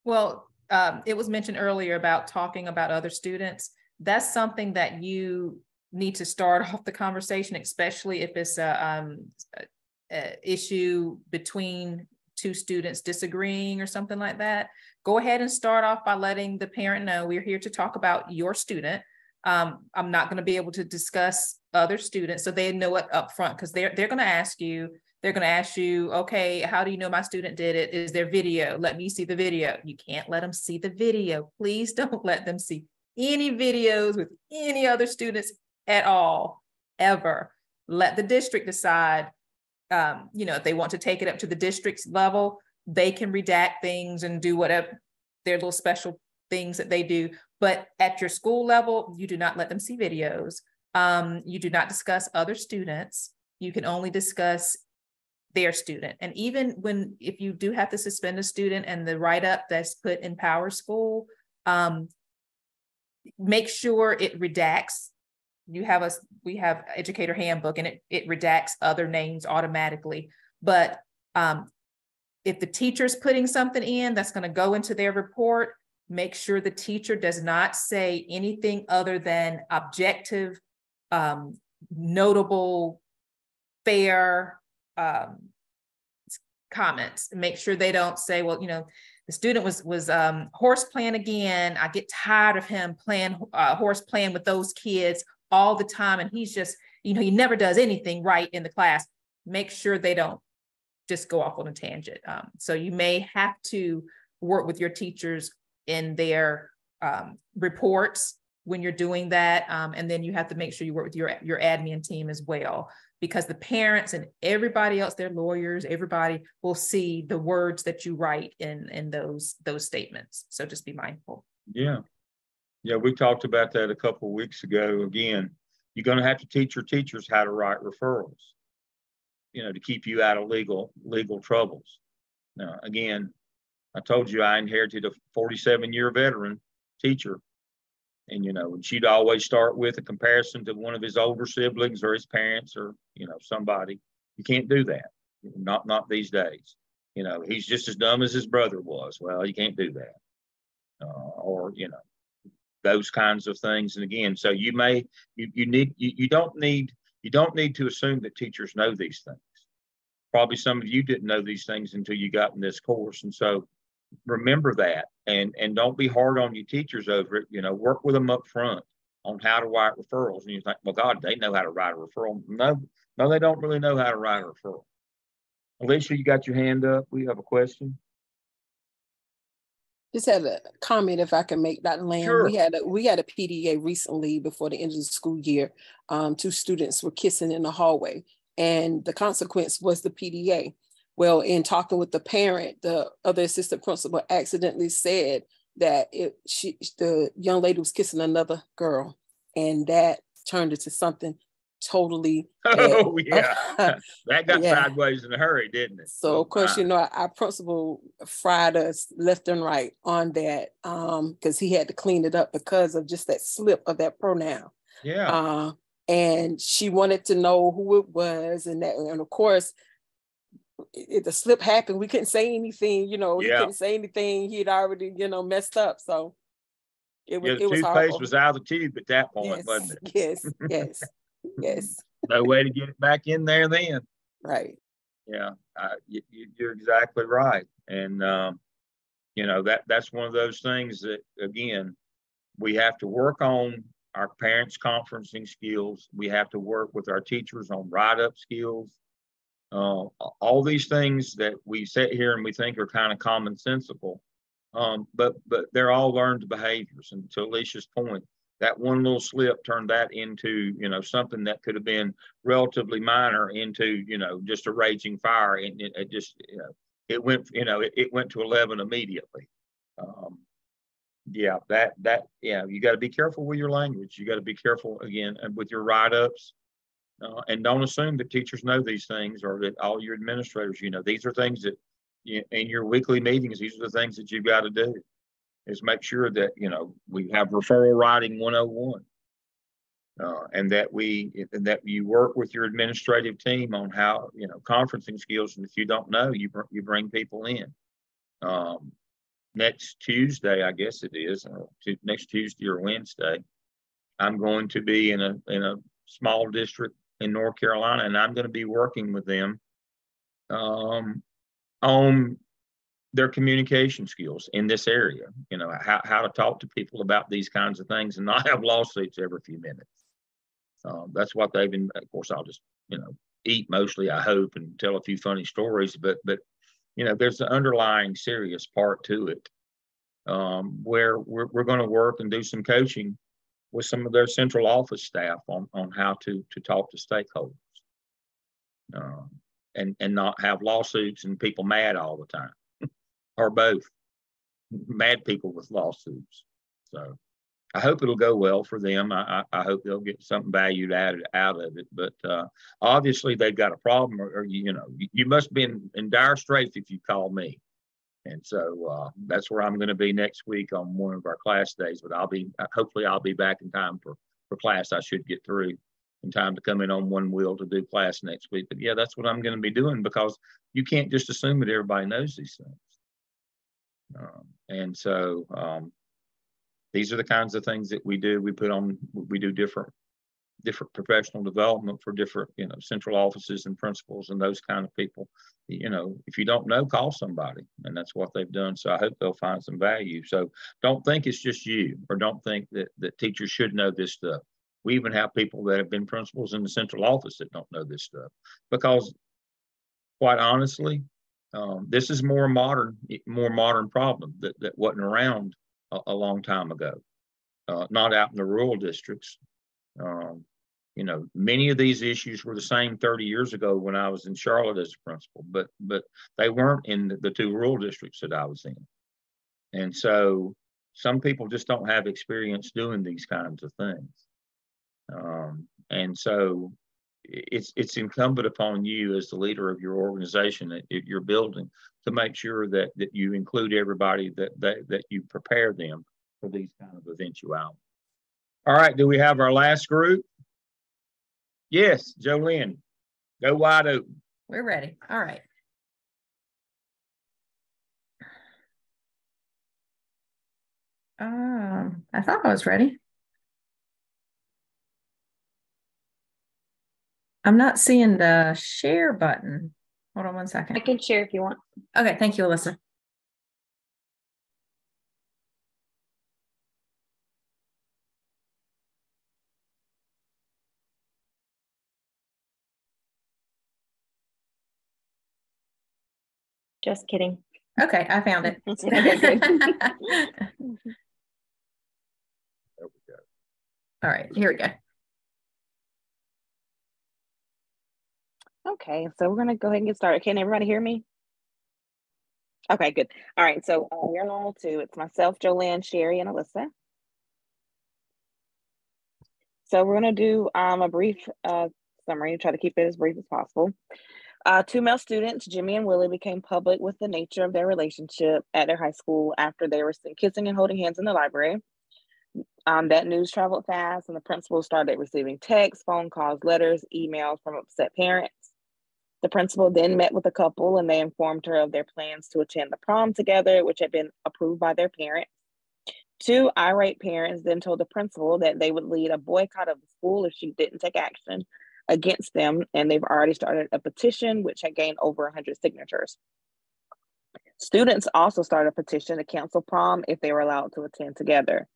Well, it was mentioned earlier about talking about other students. That's something that you need to start off the conversation, especially if it's a issue between two students disagreeing or something like that, go ahead and start off by letting the parent know we're here to talk about your student. I'm not going to be able to discuss other students, so they know it up front, because they're going to ask you, okay, how do you know my student did it? Is there video? Let me see the video. You can't let them see the video. Please don't let them see any videos with any other students at all, ever. Let the district decide, if they want to take it up to the district's level, they can redact things and do whatever their little special things that they do. But at your school level, you do not let them see videos. You do not discuss other students. You can only discuss their student. And even if you do have to suspend a student and the write-up that's put in Power School, make sure it redacts. We have educator handbook, and it redacts other names automatically. But if the teacher's putting something in that's going to go into their report, make sure the teacher does not say anything other than objective, notable, fair comments. Make sure they don't say, well, the student was horse playing again. I get tired of him playing horse playing with those kids all the time, and he's just, he never does anything right in the class. Make sure they don't just go off on a tangent. So you may have to work with your teachers in their reports when you're doing that. And then you have to make sure you work with your admin team as well, because the parents and everybody else, their lawyers, everybody will see the words that you write in those statements. So just be mindful. Yeah. Yeah, we talked about that a couple of weeks ago. Again, you're going to have to teach your teachers how to write referrals, to keep you out of legal troubles. Now, again, I told you I inherited a 47-year veteran teacher. And, she'd always start with a comparison to one of his older siblings or his parents or, somebody. You can't do that. Not these days. He's just as dumb as his brother was. Well, you can't do that. Those kinds of things. And again, so you don't need to assume that teachers know these things. Probably some of you didn't know these things until you got in this course. And so remember that, and don't be hard on your teachers over it. Work with them up front on how to write referrals. And you think, well, God, they know how to write a referral. No, they don't really know how to write a referral. Alicia, you got your hand up. We have a question. Just had a comment, if I can make, Dr. Lamb. Sure. We had a PDA recently before the end of the school year. 2 students were kissing in the hallway, and the consequence was the PDA. Well, in talking with the parent, the other assistant principal accidentally said that the young lady was kissing another girl, and that turned into something totally. Oh, yeah. That got sideways in a hurry, didn't it? So, of course, our principal fried us left and right on that, because he had to clean it up because of just that slip of that pronoun. Yeah. And she wanted to know who it was, and of course, the slip happened. We couldn't say anything, He couldn't say anything. He'd already, messed up. So it was toothpaste horrible. was out of the tube at that point, wasn't it? Yes. No way to get it back in there then. Right. Yeah, you're exactly right. And, that's one of those things that, again, we have to work on our parents' conferencing skills. We have to work with our teachers on write-up skills. All these things that we sit here and we think are kind of commonsensical, but they're all learned behaviors. And to Alicia's point, that one little slip turned that into, something that could have been relatively minor into, just a raging fire. And it just, it went, it went to 11 immediately. You got to be careful with your language. You got to be careful, again, with your write-ups. And don't assume that teachers know these things, or that all your administrators, these are things that in your weekly meetings, these are the things that you've got to do, is make sure that, we have referral writing 101, and that you work with your administrative team on how, conferencing skills. And if you don't know, you bring people in. Next Tuesday, I guess it is, next Tuesday or Wednesday, I'm going to be in a small district in North Carolina, and I'm going to be working with them on their communication skills in this area. You know, how to talk to people about these kinds of things and not have lawsuits every few minutes. That's what they've been. Of course, I'll just eat mostly, I hope, and tell a few funny stories. But there's an underlying serious part to it, where we're going to work and do some coaching with some of their central office staff on how to talk to stakeholders, and not have lawsuits and people mad all the time, or both, mad people with lawsuits. So I hope it'll go well for them. I hope they'll get something valued out of it. But obviously they've got a problem, or you must be in dire straits if you call me. And so that's where I'm going to be next week on one of our class days. But hopefully I'll be back in time for class. I should get through in time to come in on one wheel to do class next week. But yeah, that's what I'm going to be doing, because you can't just assume that everybody knows these things. And so these are the kinds of things that we do. We do different professional development for different, central offices and principals and those kind of people. If you don't know, call somebody, and that's what they've done. So I hope they'll find some value. So don't think it's just you, or don't think that teachers should know this stuff. We even have people that have been principals in the central office that don't know this stuff, because quite honestly, this is more modern problem that wasn't around a long time ago, not out in the rural districts. Many of these issues were the same 30 years ago when I was in Charlotte as a principal, but they weren't in the two rural districts that I was in. And so some people just don't have experience doing these kinds of things. And so it's incumbent upon you as the leader of your organization that you're building to make sure that you include everybody, that you prepare them for these kind of eventualities. All right, do we have our last group? Yes, Jolynn, go wide open. We're ready. All right. I thought I was ready. I'm not seeing the share button. Hold on one second. I can share if you want. Okay, thank you, Alyssa. Just kidding. Okay, I found it. Okay, good. There we go. All right, here we go. Okay, so we're gonna go ahead and get started. Can everybody hear me? Okay, good. All right, so we're normal too. It's myself, Jolynn, Sherry, and Alyssa. So we're gonna do a brief summary, try to keep it as brief as possible. Two male students, Jimmy and Willie, became public with the nature of their relationship at their high school after they were seen kissing and holding hands in the library. That news traveled fast, and the principal started receiving texts, phone calls, letters, emails from upset parents. The principal then met with the couple, and they informed her of their plans to attend the prom together, which had been approved by their parents. Two irate parents then told the principal that they would lead a boycott of the school if she didn't take action against them, and they've already started a petition which had gained over 100 signatures. Students also started a petition to cancel prom if they were allowed to attend together.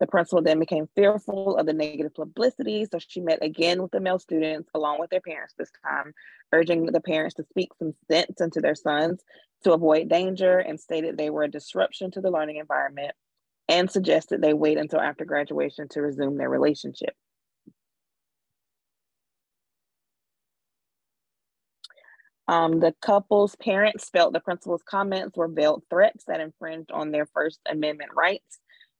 The principal then became fearful of the negative publicity, so she met again with the male students along with their parents this time, urging the parents to speak some sense into their sons to avoid danger, and stated they were a disruption to the learning environment, and suggested they wait until after graduation to resume their relationship. The couple's parents felt the principal's comments were veiled threats that infringed on their First Amendment rights.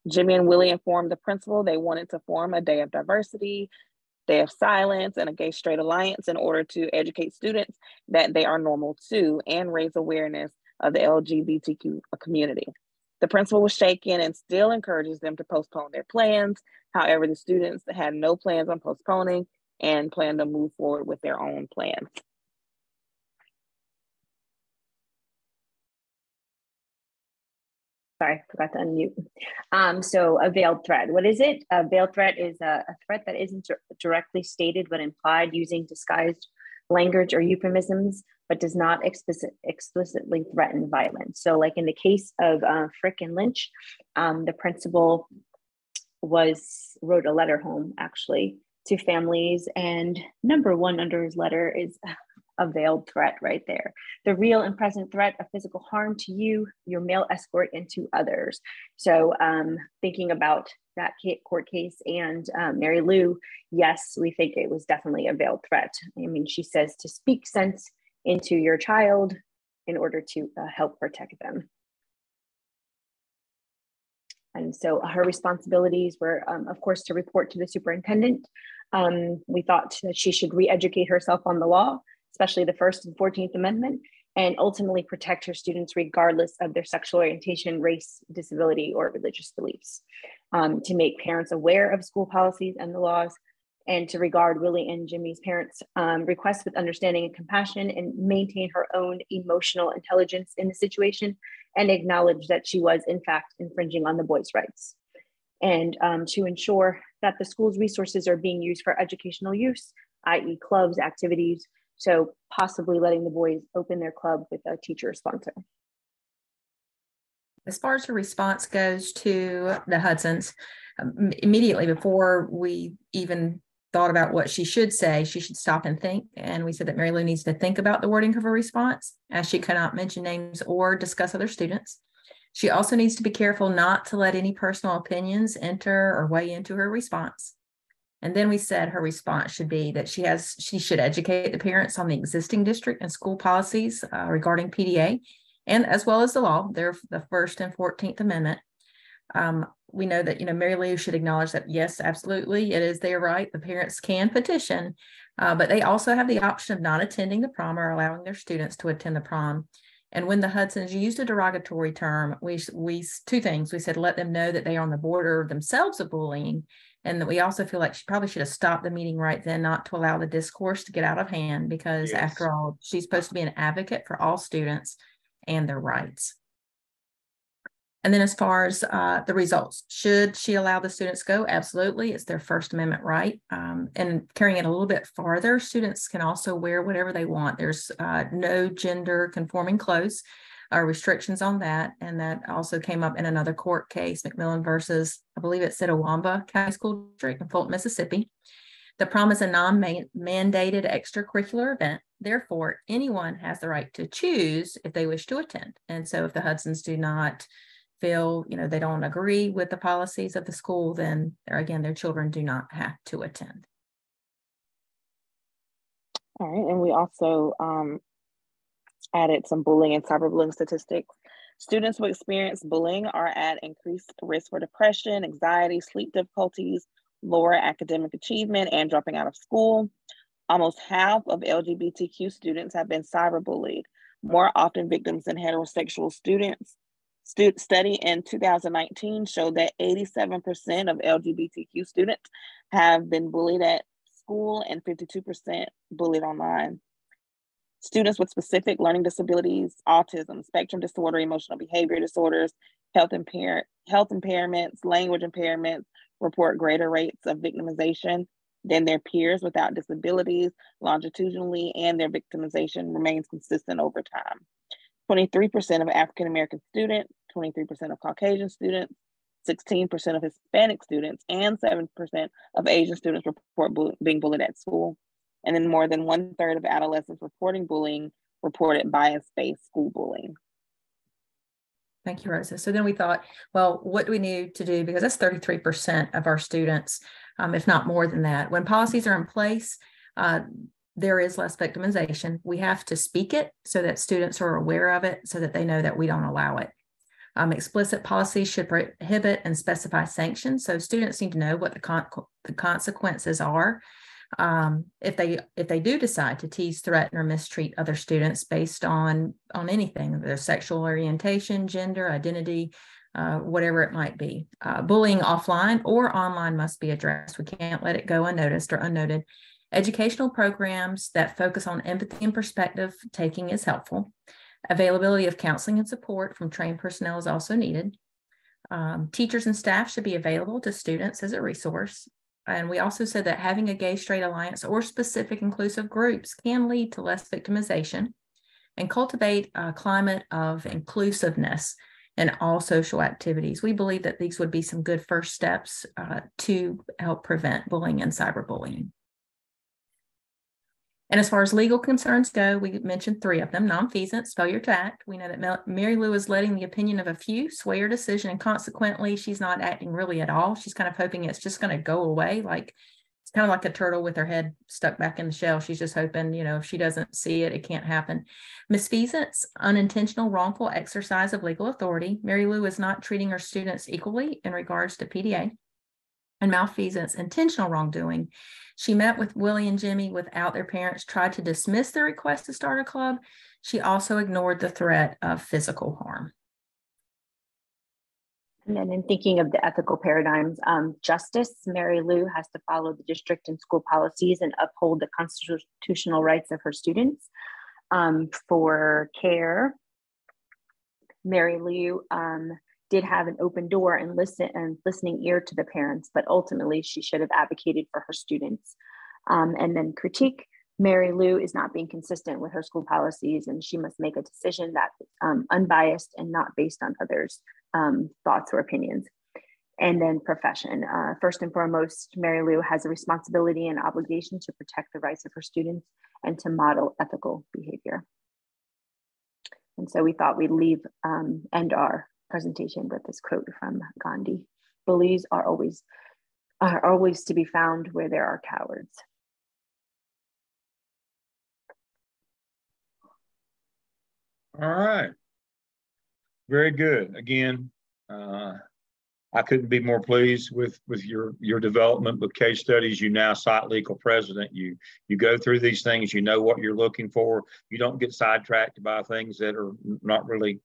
Jimmy and Willie informed the principal they wanted to form a day of diversity, day of silence, and a gay straight alliance in order to educate students that they are normal too and raise awareness of the LGBTQ community. The principal was shaken and still encourages them to postpone their plans. However, the students had no plans on postponing and plan to move forward with their own plans. Sorry, forgot to unmute. So a veiled threat, what is it? A veiled threat is a threat that isn't directly stated but implied using disguised language or euphemisms, but does not explicitly threaten violence. So like in the case of Frick and Lynch, the principal wrote a letter home actually to families, and number one under his letter is a veiled threat right there. The real and present threat of physical harm to you, your male escort, and to others. So thinking about that court case and Mary Lou, yes, we think it was definitely a veiled threat. I mean, she says to speak sense into your child in order to help protect them. And so her responsibilities were, of course, to report to the superintendent. We thought that she should re-educate herself on the law, especially the First and 14th Amendment, and ultimately protect her students regardless of their sexual orientation, race, disability, or religious beliefs. To make parents aware of school policies and the laws, and to regard Willie and Jimmy's parents' requests with understanding and compassion, and maintain her own emotional intelligence in the situation, and acknowledge that she was in fact infringing on the boys' rights. And to ensure that the school's resources are being used for educational use, i.e. clubs, activities, so possibly letting the boys open their club with a teacher sponsor. As far as her response goes to the Hudsons, immediately before we even thought about what she should say, she should stop and think. And we said that Mary Lou needs to think about the wording of her response, as she cannot mention names or discuss other students. She also needs to be careful not to let any personal opinions enter or weigh into her response. And then we said her response should be that she should educate the parents on the existing district and school policies regarding PDA, and as well as the law, they're the First and 14th Amendment. We know that, Mary Lou should acknowledge that, yes, absolutely, it is their right. The parents can petition, but they also have the option of not attending the prom or allowing their students to attend the prom. And when the Hudsons used a derogatory term, we two things. We said, let them know that they are on the border themselves of bullying, and that we also feel like she probably should have stopped the meeting right then, not to allow the discourse to get out of hand, because Yes. After all, she's supposed to be an advocate for all students and their rights. And then as far as the results, should she allow the students go? Absolutely. It's their First Amendment right. And carrying it a little bit farther, students can also wear whatever they want. There's no gender conforming clothes or restrictions on that. And that also came up in another court case, McMillan versus, I believe it said Owamba County School District in Fulton, Mississippi. The prom is a non-mandated extracurricular event. Therefore, anyone has the right to choose if they wish to attend. And so if the Hudsons do not feel, they don't agree with the policies of the school, then again, their children do not have to attend. All right, and we also added some bullying and cyberbullying statistics. Students who experience bullying are at increased risk for depression, anxiety, sleep difficulties, lower academic achievement, and dropping out of school. Almost half of LGBTQ students have been cyberbullied, more often victims than heterosexual students. Study in 2019 showed that 87% of LGBTQ students have been bullied at school and 52% bullied online. Students with specific learning disabilities, autism, spectrum disorder, emotional behavior disorders, health impairments, language impairments report greater rates of victimization than their peers without disabilities longitudinally, and their victimization remains consistent over time. 23% of African-American students, 23% of Caucasian students, 16% of Hispanic students, and 7% of Asian students report being bullied at school. And then more than 1/3 of adolescents reporting bullying reported bias-based school bullying. Thank you, Rosa. So then we thought, well, what do we need to do? Because that's 33% of our students, if not more than that. When policies are in place, there is less victimization. We have to speak it so that students are aware of it, so that they know that we don't allow it. Explicit policies should prohibit and specify sanctions, so students need to know what the consequences are if they do decide to tease, threaten, or mistreat other students based on anything, their sexual orientation, gender, identity, whatever it might be. Bullying offline or online must be addressed. We can't let it go unnoticed or unnoted. Educational programs that focus on empathy and perspective taking is helpful. Availability of counseling and support from trained personnel is also needed. Teachers and staff should be available to students as a resource. And we also said that having a gay straight alliance or specific inclusive groups can lead to less victimization and cultivate a climate of inclusiveness in all social activities. We believe that these would be some good first steps to help prevent bullying and cyberbullying. And as far as legal concerns go, we mentioned 3 of them: nonfeasance, failure to act. We know that Mary Lou is letting the opinion of a few sway her decision, and consequently, she's not acting really at all. She's kind of hoping it's just going to go away. Like, it's kind of like a turtle with her head stuck back in the shell. She's just hoping, you know, if she doesn't see it, it can't happen. Misfeasance, unintentional wrongful exercise of legal authority. Mary Lou is not treating her students equally in regards to PDA. And malfeasance, intentional wrongdoing. She met with Willie and Jimmy without their parents, tried to dismiss their request to start a club. She also ignored the threat of physical harm. And then in thinking of the ethical paradigms, justice, Mary Lou has to follow the district and school policies and uphold the constitutional rights of her students. For care, Mary Lou did have an open door and listening ear to the parents, but ultimately she should have advocated for her students. And then critique, Mary Lou is not being consistent with her school policies, and she must make a decision that's unbiased and not based on others' thoughts or opinions. And then profession. First and foremost, Mary Lou has a responsibility and obligation to protect the rights of her students and to model ethical behavior. And so we thought we'd end our presentation with this quote from Gandhi: "Bullies are always to be found where there are cowards." All right. Very good. Again, I couldn't be more pleased with your development with case studies. You now cite legal precedent. You go through these things. You know what you're looking for. You don't get sidetracked by things that are not really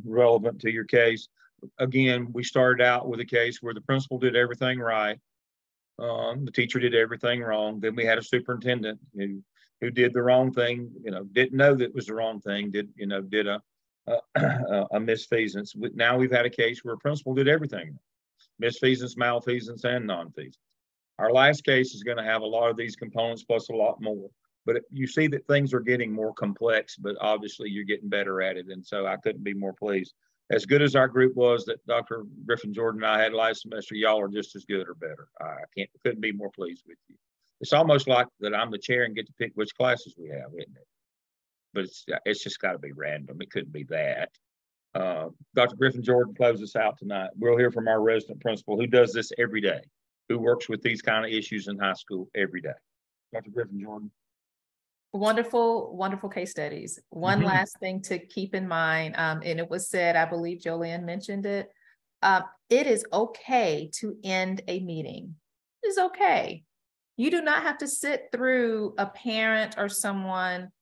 relevant to your case. Again, we started out with a case where the principal did everything right. The teacher did everything wrong. Then we had a superintendent who did the wrong thing, didn't know that it was the wrong thing, did a misfeasance. Now we've had a case where a principal did everything wrong: misfeasance, malfeasance, and nonfeasance. Our last case is going to have a lot of these components plus a lot more. But you see that things are getting more complex, but obviously you're getting better at it. And so I couldn't be more pleased. As good as our group was that Dr. Griffin Jordan and I had last semester, y'all are just as good or better. Couldn't be more pleased with you. It's almost like that I'm the chair and get to pick which classes we have, isn't it? But it's just got to be random. It couldn't be that. Dr. Griffin Jordan closes us out tonight. We'll hear from our resident principal who does this every day, who works with these kind of issues in high school every day. Dr. Griffin Jordan. Wonderful, wonderful case studies. One last thing to keep in mind, and it was said, I believe Jolene mentioned it. It is okay to end a meeting. It is okay. You do not have to sit through a parent or someone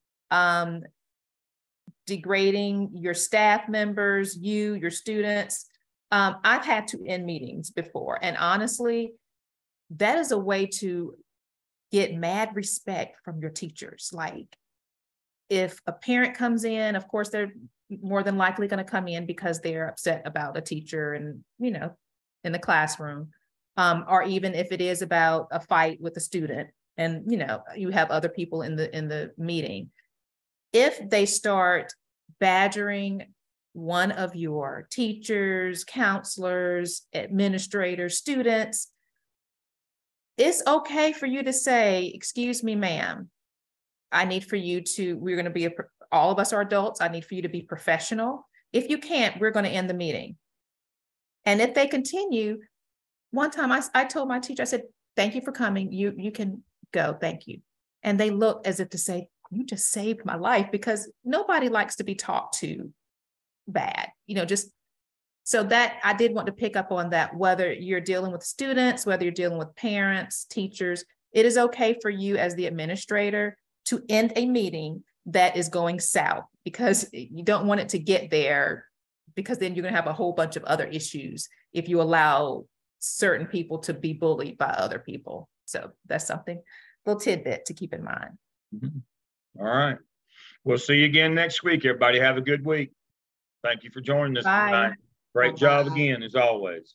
degrading your staff members, your students. I've had to end meetings before, and honestly, that is a way to get mad respect from your teachers. Like, if a parent comes in, of course, they're more than likely going to come in because they're upset about a teacher and, in the classroom, or even if it is about a fight with a student and, you have other people in the meeting. If they start badgering one of your teachers, counselors, administrators, students, it's okay for you to say, "Excuse me, ma'am, I need for you to, we're going to be, all of us are adults. I need for you to be professional. If you can't, we're going to end the meeting." And if they continue, one time I told my teacher, I said, "Thank you for coming. You can go. Thank you." And they looked as if to say, "You just saved my life," because nobody likes to be talked to bad, just. So that I did want to pick up on that, whether you're dealing with students, whether you're dealing with parents, teachers, it is okay for you as the administrator to end a meeting that is going south, because you don't want it to get there, because then you're going to have a whole bunch of other issues if you allow certain people to be bullied by other people. So that's something, little tidbit to keep in mind. All right. We'll see you again next week. Everybody have a good week. Thank you for joining us tonight. Great job again, as always.